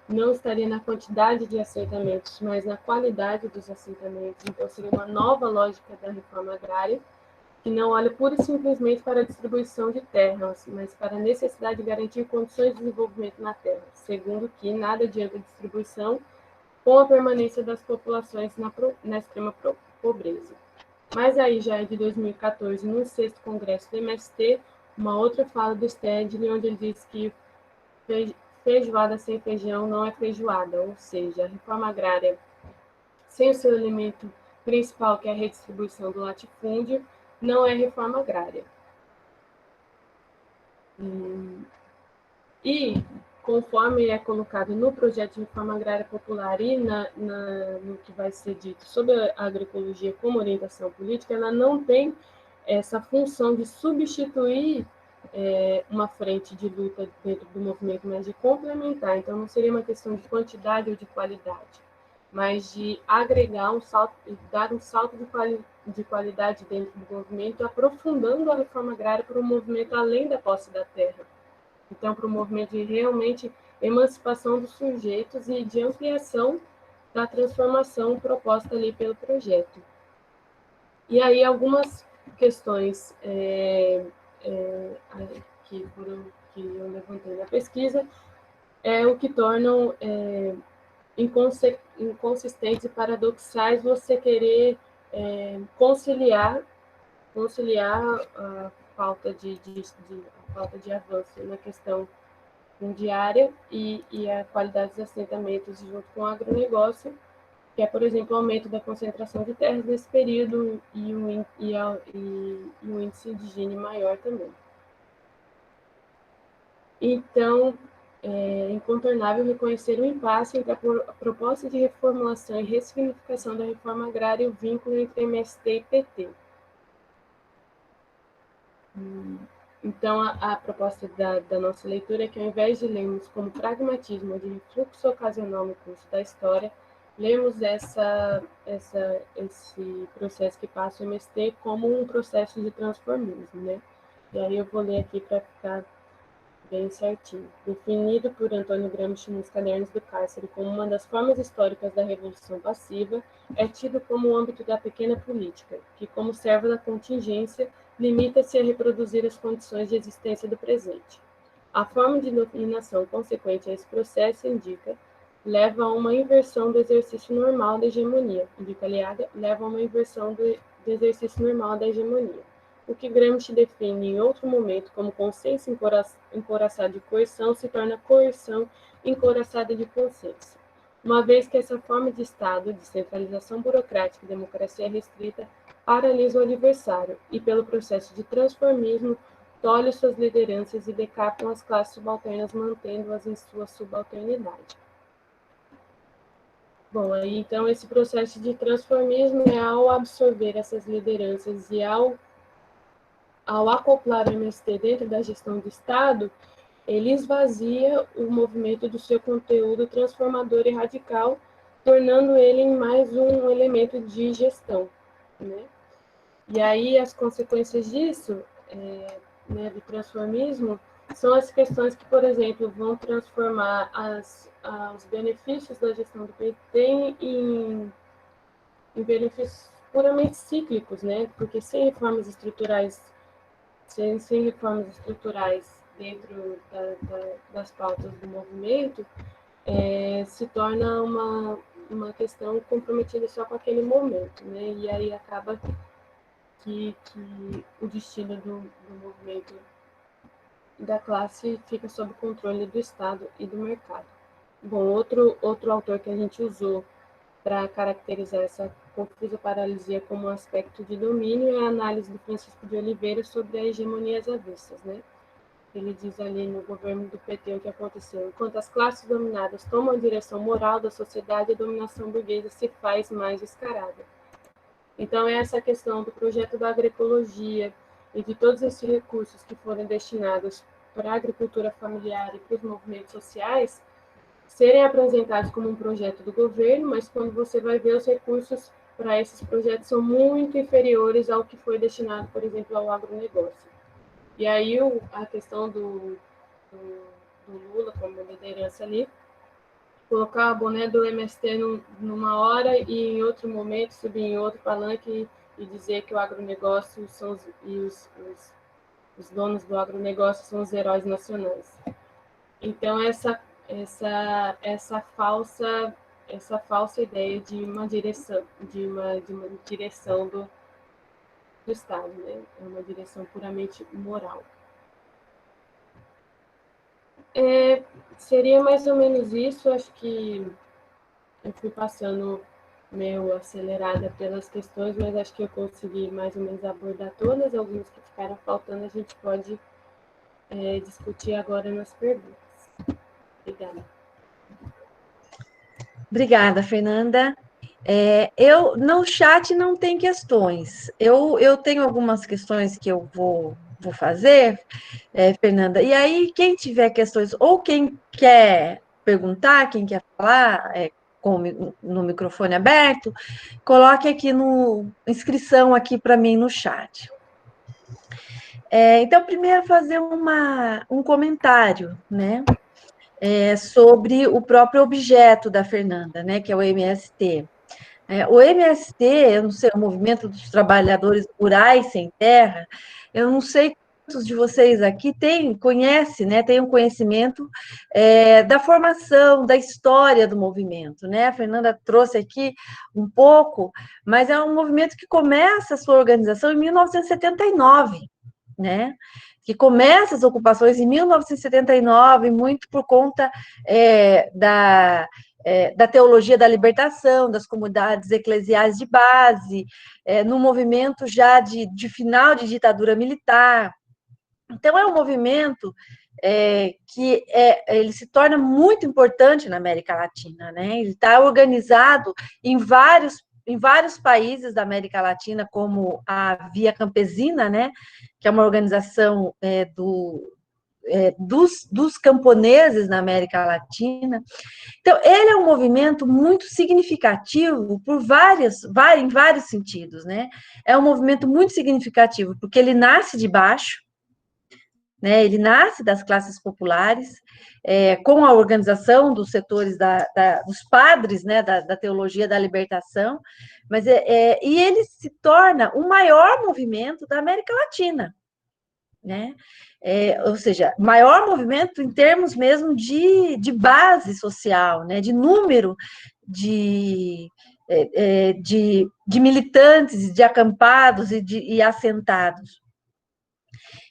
não estaria na quantidade de assentamentos, mas na qualidade dos assentamentos. Então, seria uma nova lógica da reforma agrária, que não olha pura e simplesmente para a distribuição de terras, mas para a necessidade de garantir condições de desenvolvimento na terra, segundo que nada adianta a distribuição com a permanência das populações na extrema pobreza. Mas aí já é de 2014, no 6º Congresso do MST, uma outra fala do Stedley, onde ele diz que feijoada sem feijão não é feijoada, ou seja, a reforma agrária, sem o seu elemento principal, que é a redistribuição do latifúndio, não é reforma agrária. E, conforme é colocado no projeto de reforma agrária popular e no que vai ser dito sobre a agroecologia como orientação política, ela não tem essa função de substituir uma frente de luta dentro do movimento, mas de complementar. Então, não seria uma questão de quantidade ou de qualidade, mas de agregar um salto, dar um salto de qualidade dentro do movimento, aprofundando a reforma agrária para um movimento além da posse da terra, Então, para o movimento de realmente emancipação dos sujeitos e de ampliação da transformação proposta ali pelo projeto. E aí, algumas questões que eu levantei na pesquisa o que tornam inconsistentes e paradoxais você querer conciliar a falta de avanço na questão fundiária e a qualidade dos assentamentos junto com o agronegócio, que é, por exemplo, o aumento da concentração de terras nesse período e o índice de Gini maior também. Então, é incontornável reconhecer o impasse entre a proposta de reformulação e ressignificação da reforma agrária e o vínculo entre MST e PT. Então, a proposta da nossa leitura é que, ao invés de lermos como pragmatismo de refluxo ocasional no curso da história, lermos esse processo que passa o MST como um processo de transformismo, né? E aí eu vou ler aqui para ficar bem certinho. Definido por Antônio Gramsci nos Cadernos do Cárcere como uma das formas históricas da Revolução Passiva, é tido como o âmbito da pequena política, que, como servo da contingência, limita-se a reproduzir as condições de existência do presente. A forma de dominação consequente a esse processo leva a uma inversão do exercício normal da hegemonia, leva a uma inversão do exercício normal da hegemonia. O que Gramsci define em outro momento como consenso encouraçado de coerção se torna coerção encouraçada de consciência. Uma vez que essa forma de Estado, de centralização burocrática e democracia restrita, paralisa o adversário e, pelo processo de transformismo, tolhe suas lideranças e decapitam as classes subalternas, mantendo-as em sua subalternidade. Bom, aí, então, esse processo de transformismo é ao absorver essas lideranças e ao acoplar o MST dentro da gestão do Estado, ele esvazia o movimento do seu conteúdo transformador e radical, tornando ele em mais um elemento de gestão, né? E aí as consequências disso, do transformismo, são as questões que, por exemplo, vão transformar os benefícios da gestão do PT em benefícios puramente cíclicos, né? Porque sem reformas estruturais dentro das pautas do movimento, se torna uma questão comprometida só com aquele momento, né? E aí acaba que o destino do movimento da classe fica sob o controle do Estado e do mercado. Bom, outro autor que a gente usou para caracterizar essa confusa paralisia como um aspecto de domínio é a análise do Francisco de Oliveira sobre a hegemonia às avessas, né? Ele diz ali no governo do PT o que aconteceu. Enquanto as classes dominadas tomam a direção moral da sociedade, a dominação burguesa se faz mais descarada. Então, essa questão do projeto da agroecologia e de todos esses recursos que foram destinados para a agricultura familiar e para os movimentos sociais, serem apresentados como um projeto do governo, mas quando você vai ver os recursos para esses projetos são muito inferiores ao que foi destinado, por exemplo, ao agronegócio. E aí a questão do Lula como liderança ali, colocar a boné do MST numa hora e em outro momento subir em outro palanque e dizer que o agronegócio os donos do agronegócio são os heróis nacionais. Então essa falsa ideia de uma direção do Estado, né? É uma direção puramente moral. Seria mais ou menos isso. Acho que eu fui passando meio acelerada pelas questões, mas acho que eu consegui mais ou menos abordar todas. Algumas que ficaram faltando a gente pode discutir agora nas perguntas. Obrigada. Obrigada, Fernanda. No chat não tem questões. Eu tenho algumas questões que eu vou fazer, Fernanda. E aí, quem tiver questões, ou quem quer perguntar, quem quer falar, no microfone aberto, coloque aqui no inscrição aqui para mim no chat. Então, primeiro, fazer um comentário, né, sobre o próprio objeto da Fernanda, né, que é o MST. O MST, eu não sei, o Movimento dos Trabalhadores Rurais Sem Terra, eu não sei quantos de vocês aqui conhecem, né, têm um conhecimento da formação, da história do movimento, né? A Fernanda trouxe aqui um pouco, mas é um movimento que começa a sua organização em 1979, né? Que começa as ocupações em 1979, muito por conta da teologia da libertação, das comunidades eclesiais de base, no movimento já de final de ditadura militar. Então, é um movimento que ele se torna muito importante na América Latina, né? Ele está organizado em vários países da América Latina, como a Via Campesina, né? Que é uma organização dos camponeses na América Latina. Então, ele é um movimento muito significativo em vários sentidos, né? É um movimento muito significativo, porque ele nasce de baixo, né? Ele nasce das classes populares, com a organização dos setores dos padres, né? Da teologia da libertação, e ele se torna o maior movimento da América Latina, né? Ou seja, maior movimento em termos mesmo de base social, né? De número de militantes, de acampados e assentados.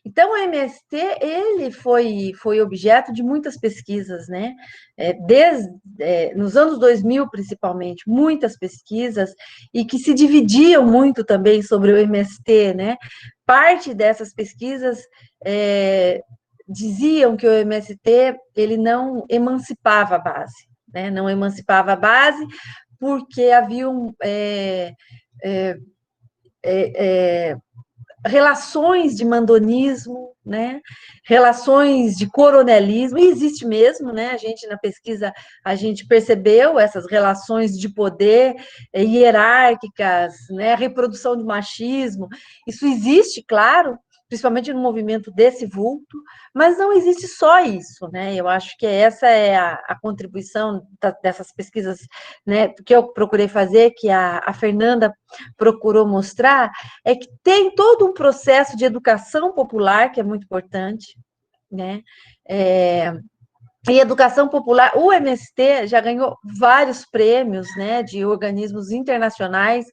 Então, o MST, ele foi objeto de muitas pesquisas, né? Nos anos 2000, principalmente, muitas pesquisas, e que se dividiam muito também sobre o MST, né? Parte dessas pesquisas diziam que o MST, ele não emancipava a base, né? Não emancipava a base porque haviam relações de mandonismo, né? Relações de coronelismo, e existe mesmo, né? A gente, na pesquisa, a gente percebeu essas relações de poder hierárquicas, né? A reprodução do machismo, isso existe, claro, principalmente no movimento desse vulto, mas não existe só isso, né? Eu acho que essa é a contribuição dessas pesquisas, né, que eu procurei fazer, que a Fernanda procurou mostrar, é que tem todo um processo de educação popular que é muito importante, né? E educação popular, o MST já ganhou vários prêmios, né, de organismos internacionais,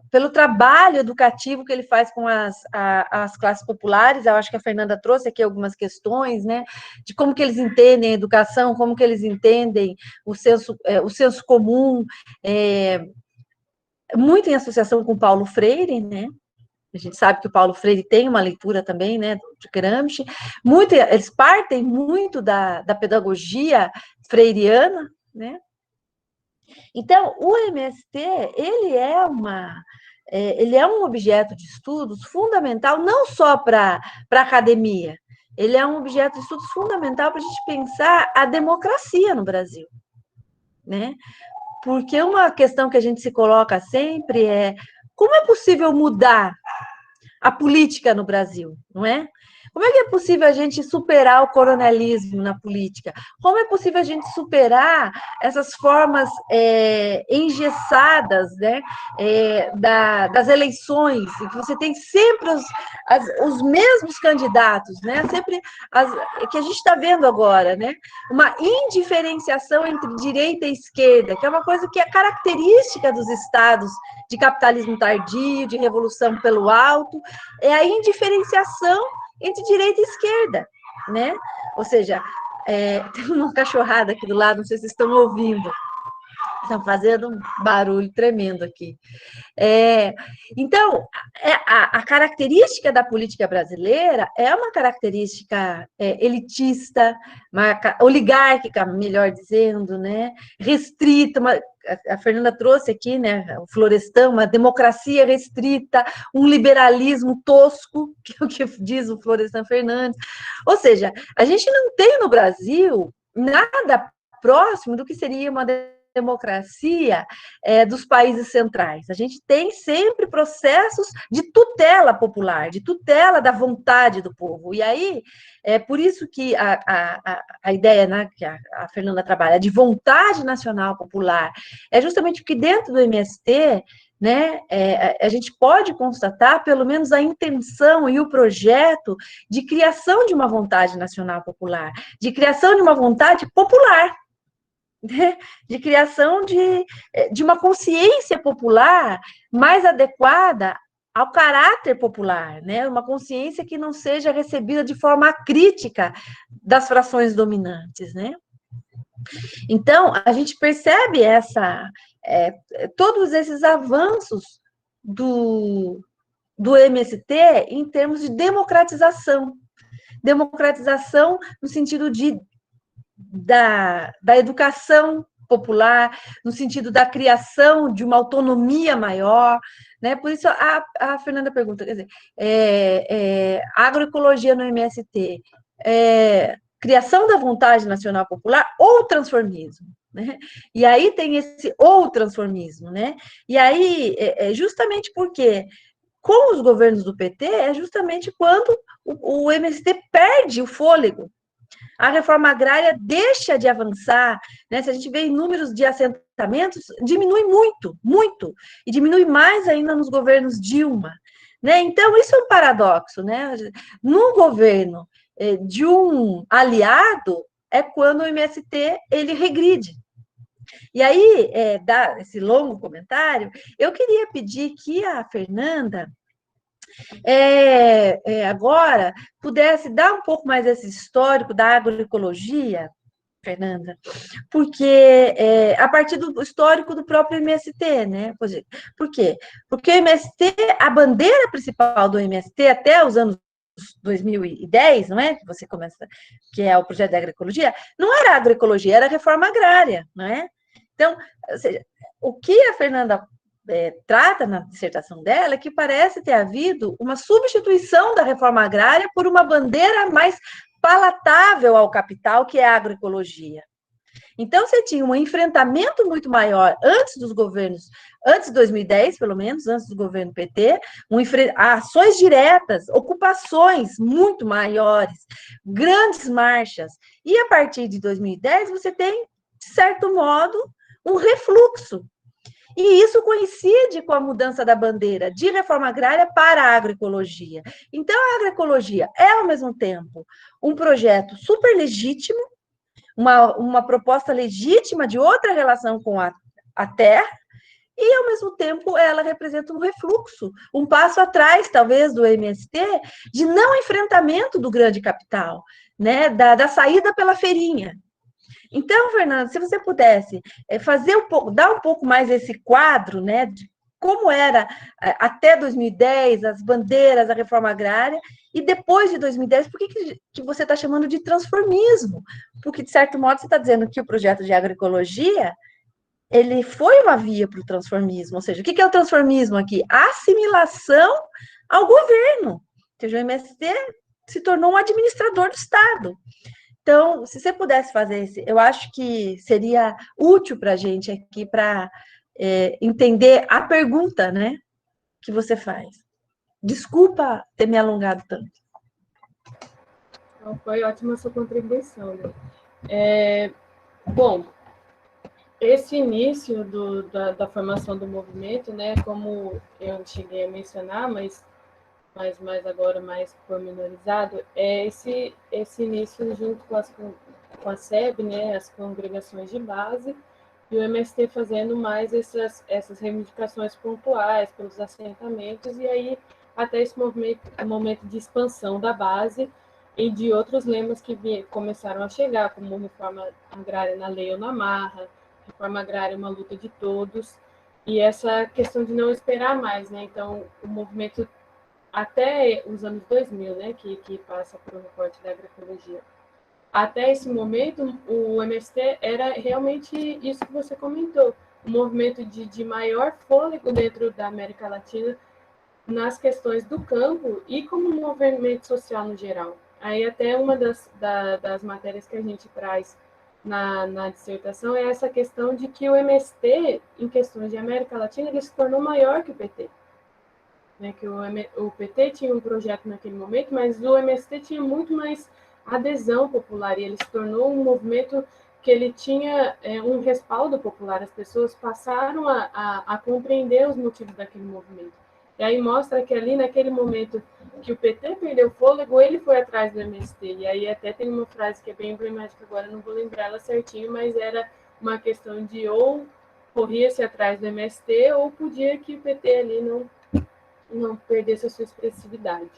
pelo trabalho educativo que ele faz com as classes populares. Eu acho que a Fernanda trouxe aqui algumas questões, né, de como que eles entendem a educação, como que eles entendem o senso comum, muito em associação com Paulo Freire, né? A gente sabe que o Paulo Freire tem uma leitura também, né, de Gramsci. Eles partem muito da pedagogia freiriana, né? Então, o MST, ele é um objeto de estudos fundamental, não só para a academia, ele é um objeto de estudos fundamental para a gente pensar a democracia no Brasil, né? Porque uma questão que a gente se coloca sempre é como é possível mudar a política no Brasil, não é? Como é que é possível a gente superar o coronelismo na política? Como é possível a gente superar essas formas engessadas, né, das eleições, em que você tem sempre os mesmos candidatos, né? Sempre que a gente está vendo agora, né? Uma indiferenciação entre direita e esquerda, que é uma coisa que é característica dos estados de capitalismo tardio, de revolução pelo alto, é a indiferenciação entre direita e esquerda, né? Ou seja, tem uma cachorrada aqui do lado, não sei se vocês estão ouvindo, estão fazendo um barulho tremendo aqui. Então, a característica da política brasileira é uma característica elitista, oligárquica, melhor dizendo, né? Restrita, a Fernanda trouxe aqui, né, o Florestan, uma democracia restrita, um liberalismo tosco, que é o que diz o Florestan Fernandes. Ou seja, a gente não tem no Brasil nada próximo do que seria uma democracia dos países centrais. A gente tem sempre processos de tutela popular, de tutela da vontade do povo. E aí, é por isso que a ideia, né, que a Fernanda trabalha, de vontade nacional popular, é justamente porque dentro do MST, né, a gente pode constatar, pelo menos, a intenção e o projeto de criação de uma vontade nacional popular, de criação de uma vontade popular, né, de criação de uma consciência popular mais adequada ao caráter popular, né, uma consciência que não seja recebida de forma crítica das frações dominantes, né. Então, a gente percebe todos esses avanços do MST em termos de democratização. Democratização no sentido da educação popular, no sentido da criação de uma autonomia maior, né? Por isso a Fernanda pergunta, quer dizer, agroecologia no MST, criação da vontade nacional popular ou transformismo? Né? E aí tem esse ou transformismo, né? E aí, justamente porque com os governos do PT, é justamente quando o MST perde o fôlego. A reforma agrária deixa de avançar, né? Se a gente vê em números de assentamentos, diminui muito, muito, e diminui mais ainda nos governos Dilma. Né? Então, isso é um paradoxo. Né? No governo de um aliado, é quando o MST ele regride. E aí, dá esse longo comentário, eu queria pedir que a Fernanda agora pudesse dar um pouco mais esse histórico da agroecologia, Fernanda, porque a partir do histórico do próprio MST, né? Por quê? Porque o MST, a bandeira principal do MST até os anos 2010, não é? Que você começa, que é o projeto da agroecologia, não era agroecologia, era reforma agrária, não é? Então, ou seja, o que a Fernanda trata na dissertação dela é que parece ter havido uma substituição da reforma agrária por uma bandeira mais palatável ao capital, que é a agroecologia. Então, você tinha um enfrentamento muito maior antes dos governos, antes de 2010, pelo menos, antes do governo PT, ações diretas, ocupações muito maiores, grandes marchas. E a partir de 2010, você tem, de certo modo, um refluxo. E isso coincide com a mudança da bandeira de reforma agrária para a agroecologia. Então, a agroecologia é, ao mesmo tempo, um projeto super legítimo, uma proposta legítima de outra relação com a terra, e, ao mesmo tempo, ela representa um refluxo, um passo atrás, talvez, do MST, de não enfrentamento do grande capital, né, da saída pela feirinha. Então, Fernando, se você pudesse dar um pouco mais esse quadro, né, de como era até 2010, as bandeiras da reforma agrária, e depois de 2010, por que você está chamando de transformismo? Porque, de certo modo, você está dizendo que o projeto de agroecologia, ele foi uma via para o transformismo, ou seja, o que é o transformismo aqui? A assimilação ao governo. Ou seja, o MST se tornou um administrador do Estado. Então, se você pudesse fazer isso, eu acho que seria útil para a gente aqui para entender a pergunta, né, que você faz. Desculpa ter me alongado tanto. Então, foi ótima a sua contribuição, né? Bom, esse início da formação do movimento, né, como eu cheguei a mencionar, mas agora mais pormenorizado, é esse início junto com a SEB, né, as congregações de base, e o MST fazendo mais essas reivindicações pontuais pelos assentamentos, e aí até esse momento de expansão da base e de outros lemas que começaram a chegar, como reforma agrária na lei ou na marra, reforma agrária uma luta de todos, e essa questão de não esperar mais, né? Então, o movimento até os anos 2000, né, que passa por um recorte da agroecologia. Até esse momento, o MST era realmente isso que você comentou, um movimento de maior fôlego dentro da América Latina nas questões do campo e como um movimento social no geral. Aí até uma das matérias que a gente traz na dissertação é essa questão de que o MST, em questões de América Latina, ele se tornou maior que o PT. Né, que o PT tinha um projeto naquele momento, mas o MST tinha muito mais adesão popular, e ele se tornou um movimento que ele tinha um respaldo popular. As pessoas passaram a compreender os motivos daquele movimento. E aí mostra que ali, naquele momento que o PT perdeu o fôlego, ele foi atrás do MST. E aí até tem uma frase que é bem emblemática agora, não vou lembrar ela certinho, mas era uma questão de ou corria-se atrás do MST, ou podia que o PT ali não perdesse a sua expressividade,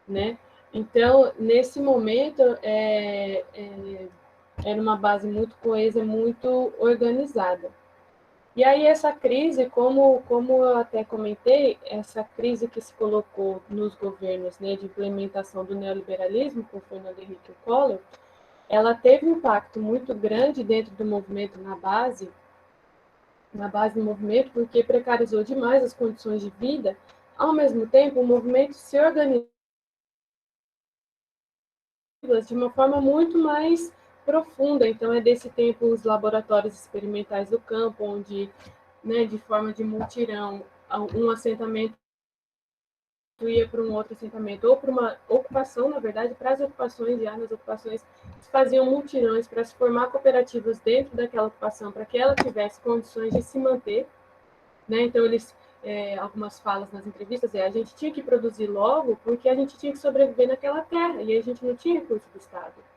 né? Então, nesse momento, era uma base muito coesa, muito organizada. E aí essa crise, como eu até comentei, essa crise que se colocou nos governos, né, de implementação do neoliberalismo, com Fernando Henrique Collor, ela teve um impacto muito grande dentro do movimento na base do movimento, porque precarizou demais as condições de vida. Ao mesmo tempo, o movimento se organizou de uma forma muito mais profunda. Então, é desse tempo os laboratórios experimentais do campo, onde, né, de forma de mutirão, um assentamento ia para um outro assentamento, ou para uma ocupação, na verdade, para as ocupações, já nas ocupações, eles faziam mutirões para se formar cooperativas dentro daquela ocupação, para que ela tivesse condições de se manter, né? Então, eles, algumas falas nas entrevistas, a gente tinha que produzir logo porque a gente tinha que sobreviver naquela terra, e a gente não tinha recurso do Estado.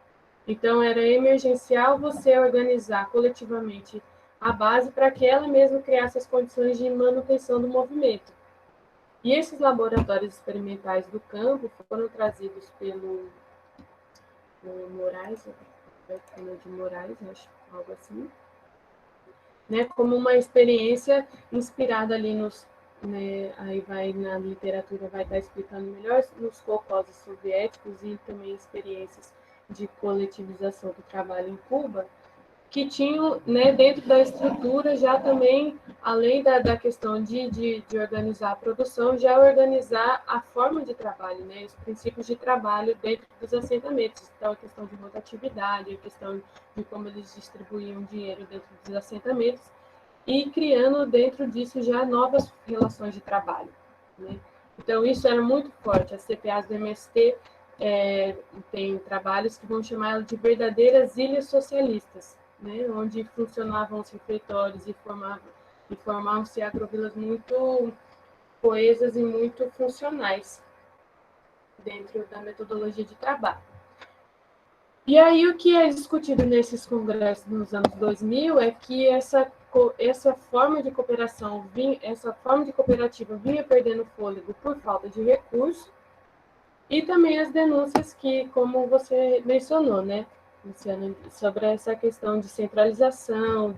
Então, era emergencial você organizar coletivamente a base para que ela mesma criasse as condições de manutenção do movimento. E esses laboratórios experimentais do campo foram trazidos pelo Moraes, de Moraes, acho, algo assim, né, como uma experiência inspirada ali nos, né, aí vai na literatura vai estar explicando melhor, nos colcoses soviéticos e também experiências de coletivização do trabalho em Cuba, que tinham, né, dentro da estrutura já também, além da questão de organizar a produção, já organizar a forma de trabalho, né, os princípios de trabalho dentro dos assentamentos. Então, a questão de rotatividade, a questão de como eles distribuíam dinheiro dentro dos assentamentos e criando dentro disso já novas relações de trabalho, né? Então, isso era muito forte. As CPAs do MST tem trabalhos que vão chamar de verdadeiras ilhas socialistas, né, onde funcionavam os refeitórios e formavam-se agrovilas muito coesas e muito funcionais dentro da metodologia de trabalho. E aí o que é discutido nesses congressos nos anos 2000 é que essa forma de cooperação, essa forma de cooperativa vinha perdendo fôlego por falta de recurso, e também as denúncias que, como você mencionou, né, Luciana, sobre essa questão de centralização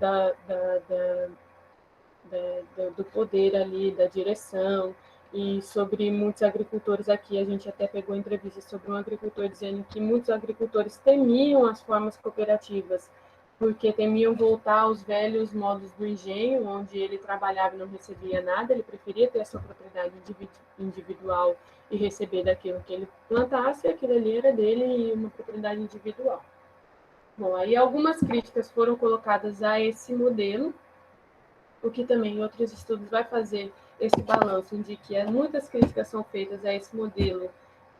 do poder ali, da direção, e sobre muitos agricultores aqui, a gente até pegou entrevista sobre um agricultor dizendo que muitos agricultores temiam as formas cooperativas, porque temiam voltar aos velhos modos do engenho, onde ele trabalhava e não recebia nada, ele preferia ter a sua propriedade individual e receber daquilo que ele plantasse, aquilo ali era dele e uma propriedade individual. Bom, aí algumas críticas foram colocadas a esse modelo, o que também em outros estudos vai fazer esse balanço, de que muitas críticas são feitas a esse modelo,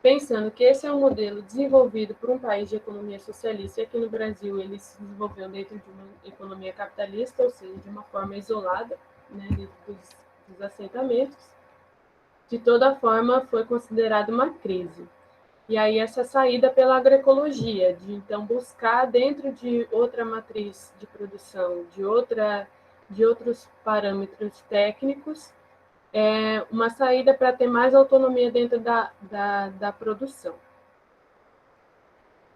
pensando que esse é um modelo desenvolvido por um país de economia socialista, e aqui no Brasil ele se desenvolveu dentro de uma economia capitalista, ou seja, de uma forma isolada, né, dentro dos assentamentos. De toda forma, foi considerado uma crise. E aí essa saída pela agroecologia, de então buscar dentro de outra matriz de produção, de outros parâmetros técnicos, uma saída para ter mais autonomia dentro da produção.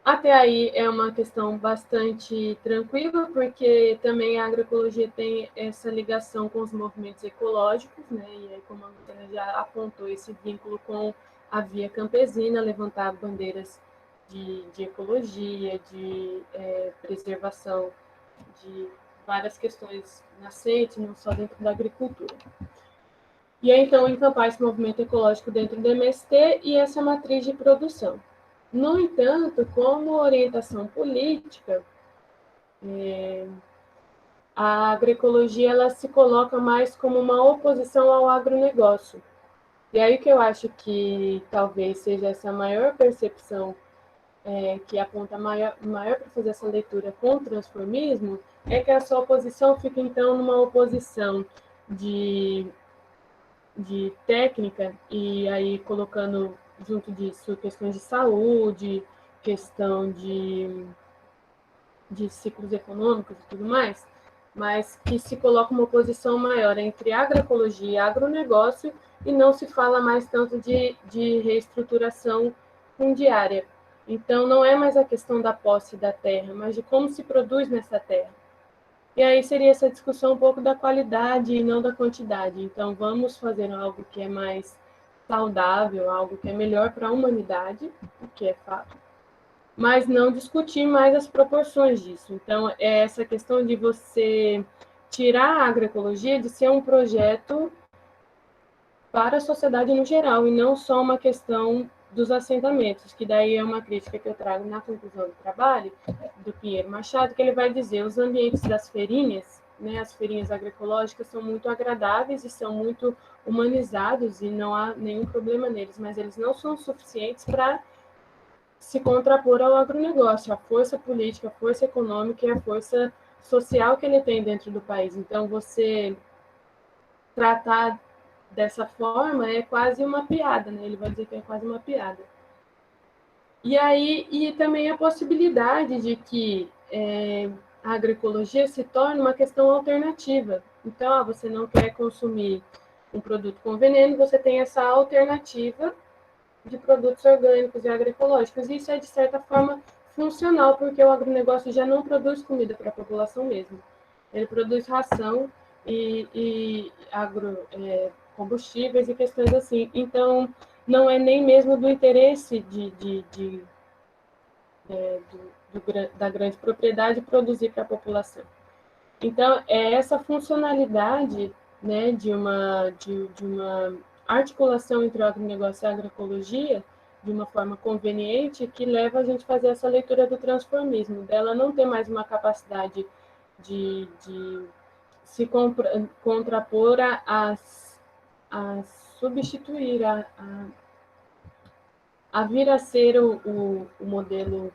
Até aí é uma questão bastante tranquila, porque também a agroecologia tem essa ligação com os movimentos ecológicos, né? E aí, como a Luciana já apontou, esse vínculo com a via campesina, levantar bandeiras de ecologia, de preservação de várias questões nascentes, não só dentro da agricultura. E aí, então, encampar esse movimento ecológico dentro do MST e essa matriz de produção. No entanto, como orientação política, a agroecologia ela se coloca mais como uma oposição ao agronegócio. E aí que eu acho que talvez seja essa maior percepção que aponta maior para fazer essa leitura com o transformismo, é que a sua oposição fica, então, numa oposição de técnica, e aí colocando junto disso questões de saúde, questão de ciclos econômicos e tudo mais, mas que se coloca uma oposição maior entre agroecologia e agronegócio, e não se fala mais tanto de reestruturação fundiária. Então, não é mais a questão da posse da terra, mas de como se produz nessa terra. E aí seria essa discussão um pouco da qualidade e não da quantidade. Então, vamos fazer algo que é mais saudável, algo que é melhor para a humanidade, o que é fato, mas não discutir mais as proporções disso. Então, é essa questão de você tirar a agroecologia de ser um projeto para a sociedade no geral, e não só uma questão dos assentamentos, que daí é uma crítica que eu trago na conclusão do trabalho, do Pinheiro Machado, que ele vai dizer os ambientes das feirinhas, né, as feirinhas agroecológicas são muito agradáveis e são muito humanizados, e não há nenhum problema neles, mas eles não são suficientes para se contrapor ao agronegócio, a força política, a força econômica e a força social que ele tem dentro do país. Então, você tratar dessa forma é quase uma piada, né? Ele vai dizer que é quase uma piada. E aí, e também a possibilidade de que a agroecologia se torne uma questão alternativa. Então, você não quer consumir um produto com veneno, você tem essa alternativa de produtos orgânicos e agroecológicos. E isso é, de certa forma, funcional, porque o agronegócio já não produz comida para a população mesmo. Ele produz ração e combustíveis e questões assim. Então, não é nem mesmo do interesse da grande propriedade produzir para a população. Então, é essa funcionalidade, né, de uma articulação entre o agronegócio e a agroecologia, de uma forma conveniente, que leva a gente a fazer essa leitura do transformismo, dela não ter mais uma capacidade de se contrapor a substituir, a vir a ser o modelo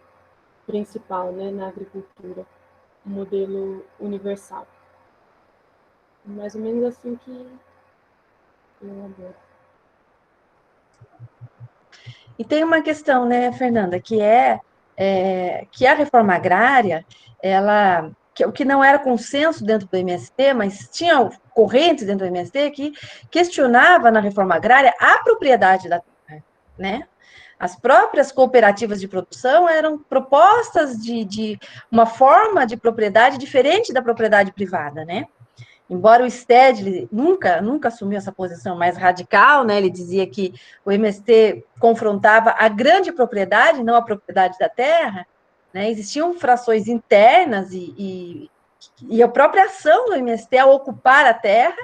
principal, né, na agricultura, o modelo universal. Mais ou menos assim que eu adoro. E tem uma questão, né, Fernanda, que a reforma agrária, o que não era consenso dentro do MST, mas tinha correntes dentro do MST que questionava na reforma agrária a propriedade da terra, né? As próprias cooperativas de produção eram propostas de uma forma de propriedade diferente da propriedade privada, né? Embora o Stedley nunca assumiu essa posição mais radical, né? Ele dizia que o MST confrontava a grande propriedade, não a propriedade da terra, né? Existiam frações internas e a própria ação do MST ao ocupar a terra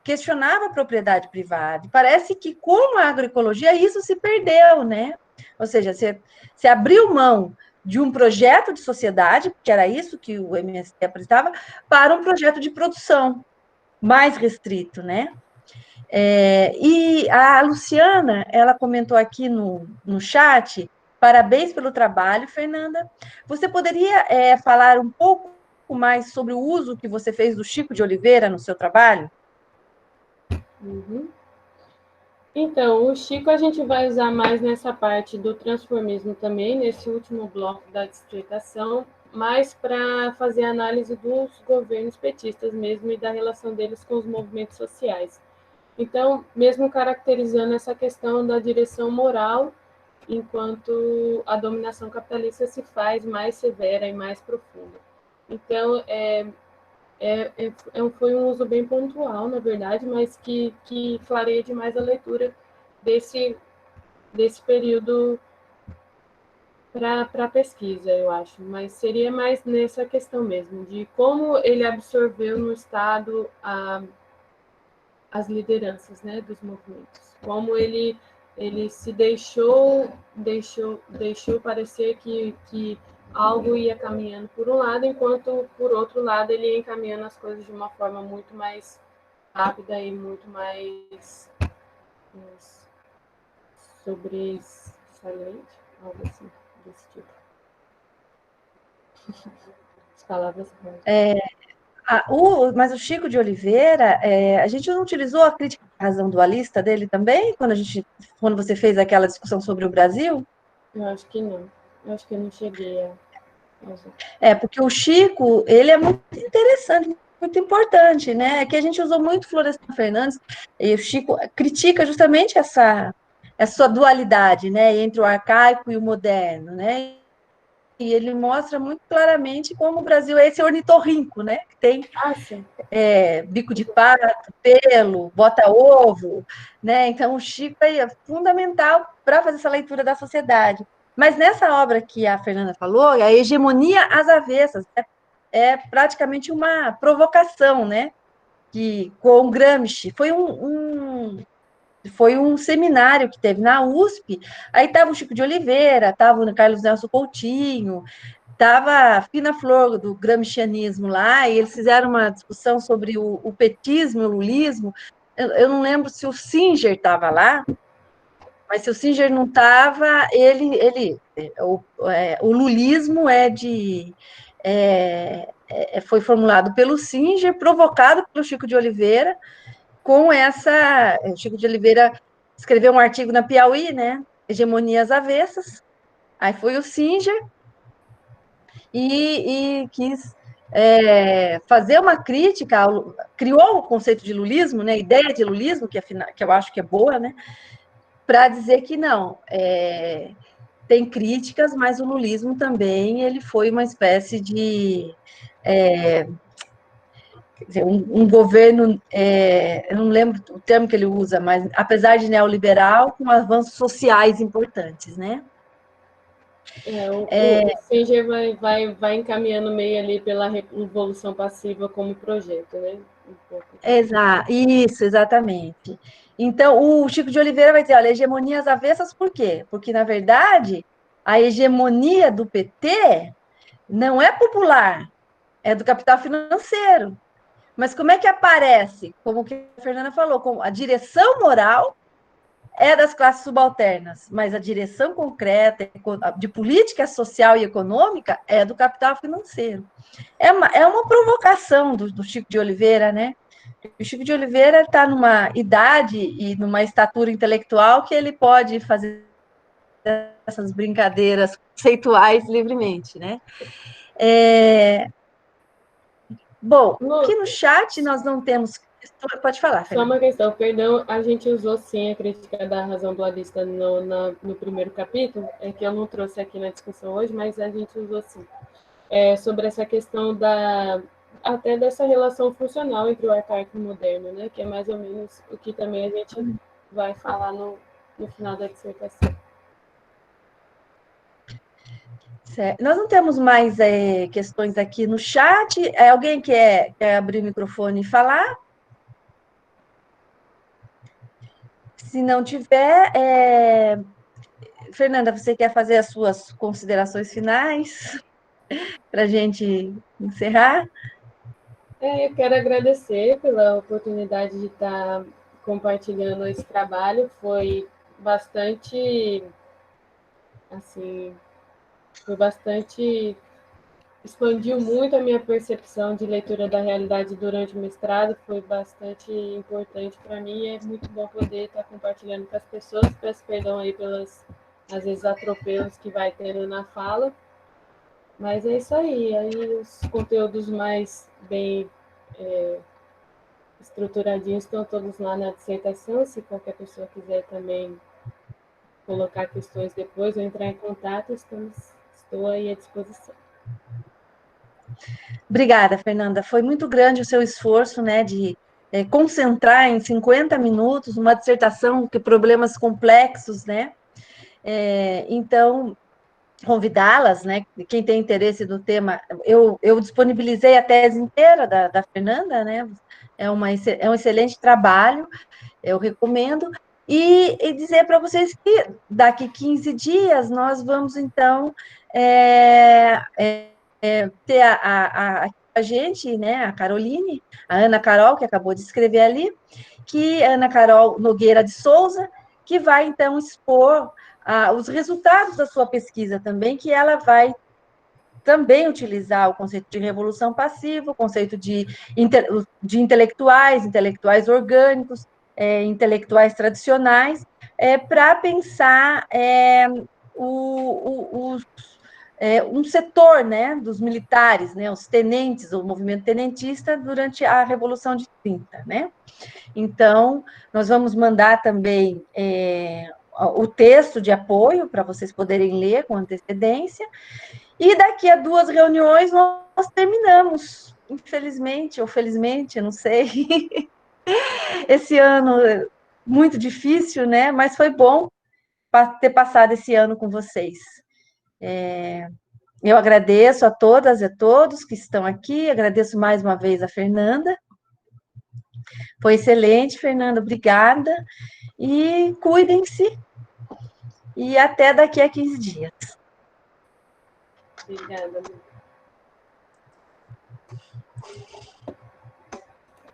questionava a propriedade privada. E parece que com a agroecologia isso se perdeu, né? Ou seja, você abriu mão de um projeto de sociedade, que era isso que o MST apresentava, para um projeto de produção mais restrito, né? E a Luciana, ela comentou aqui no chat, parabéns pelo trabalho, Fernanda. Você poderia falar um pouco mais sobre o uso que você fez do Chico de Oliveira no seu trabalho? Uhum. Então, o Chico a gente vai usar mais nessa parte do transformismo também, nesse último bloco da dissertação, mais para fazer análise dos governos petistas mesmo e da relação deles com os movimentos sociais. Então, mesmo caracterizando essa questão da direção moral, enquanto a dominação capitalista se faz mais severa e mais profunda. Então, foi um uso bem pontual, na verdade, mas que clareia demais a leitura desse período para a pesquisa, eu acho. Mas seria mais nessa questão mesmo, de como ele absorveu no Estado as lideranças, né, dos movimentos. Como ele se deixou parecer que algo ia caminhando por um lado, enquanto, por outro lado, ele ia encaminhando as coisas de uma forma muito mais rápida e muito mais sobressalente, algo assim, desse tipo. As palavras prontas. Mas o Chico de Oliveira, a gente não utilizou a crítica à razão dualista dele também, quando você fez aquela discussão sobre o Brasil? Eu acho que não. Eu acho que eu não cheguei a... Porque o Chico, ele é muito interessante, muito importante, né? Que a gente usou muito Florestan Fernandes, e o Chico critica justamente essa dualidade, né, entre o arcaico e o moderno, né? E ele mostra muito claramente como o Brasil é esse ornitorrinco, né? Que tem bico de pato, pelo, bota ovo, né? Então o Chico é fundamental para fazer essa leitura da sociedade. Mas nessa obra que a Fernanda falou, a hegemonia às avessas, é praticamente uma provocação, né? Que com Gramsci foi um seminário que teve na USP. Aí estava o Chico de Oliveira, estava o Carlos Nelson Coutinho, estava a fina flor do gramscianismo lá, e eles fizeram uma discussão sobre o petismo e o lulismo. Eu não lembro se o Singer estava lá, mas se o Singer não estava, o lulismo foi formulado pelo Singer, provocado pelo Chico de Oliveira, com essa. O Chico de Oliveira escreveu um artigo na Piauí, né? Hegemonias avessas. Aí foi o Singer e quis fazer uma crítica, criou o conceito de lulismo, né? Ideia de lulismo, que eu acho que é boa, né? Para dizer que não. Tem críticas, mas o lulismo também ele foi uma espécie de um governo, eu não lembro o termo que ele usa, mas apesar de neoliberal, com avanços sociais importantes, né? O Singer vai encaminhando meio ali pela revolução passiva como projeto, né? Isso, exatamente. Então, o Chico de Oliveira vai dizer, olha, hegemonias avessas por quê? Porque, na verdade, a hegemonia do PT não é popular, é do capital financeiro. Mas como é que aparece? Como que a Fernanda falou, como a direção moral é das classes subalternas, mas a direção concreta de política social e econômica é do capital financeiro. É uma provocação do Chico de Oliveira, né? O Chico de Oliveira está numa idade e numa estatura intelectual que ele pode fazer essas brincadeiras conceituais livremente, né? Bom, aqui no chat nós não temos. Pode falar, Só Fernanda. uma questão, perdão, a gente usou sim a crítica da razão dualista no primeiro capítulo, que eu não trouxe aqui na discussão hoje, mas a gente usou sim. Sobre essa questão até dessa relação funcional entre o arcaico e o moderno, né? Que é mais ou menos o que também a gente vai falar no final da dissertação. Certo. Nós não temos mais questões aqui no chat. Alguém quer abrir o microfone e falar? Se não tiver, Fernanda, você quer fazer as suas considerações finais para a gente encerrar? Eu quero agradecer pela oportunidade de estar compartilhando esse trabalho. Foi bastante, assim, expandiu muito a minha percepção de leitura da realidade durante o mestrado, foi bastante importante para mim, é muito bom poder estar compartilhando com as pessoas, peço perdão aí às vezes, atropelos que vai tendo na fala, mas é isso aí os conteúdos mais bem estruturadinhos estão todos lá na dissertação, se qualquer pessoa quiser também colocar questões depois ou entrar em contato, estou aí à disposição. Obrigada, Fernanda. Foi muito grande o seu esforço, né, de concentrar em 50 minutos uma dissertação que problemas complexos, né? Então, convidá-las, né? Quem tem interesse do tema, eu disponibilizei a tese inteira da Fernanda, né? É um excelente trabalho, eu recomendo. e dizer para vocês que daqui 15 dias nós vamos, então, é, ter a gente, né, a Caroline, a Ana Carol, que acabou de escrever ali, que Ana Carol Nogueira de Souza, que vai, então, expor os resultados da sua pesquisa também, que ela vai também utilizar o conceito de revolução passiva, o conceito de intelectuais, intelectuais orgânicos, intelectuais tradicionais, para pensar um setor, né, dos militares, né, os tenentes, o movimento tenentista durante a Revolução de 30, né? Então, nós vamos mandar também o texto de apoio para vocês poderem ler com antecedência, e daqui a 2 reuniões nós terminamos, infelizmente ou felizmente, eu não sei. Esse ano muito difícil, né? Mas foi bom ter passado esse ano com vocês. Eu agradeço a todas e a todos que estão aqui, agradeço mais uma vez a Fernanda. Foi excelente, Fernanda, obrigada. E cuidem-se. E até daqui a 15 dias. Obrigada.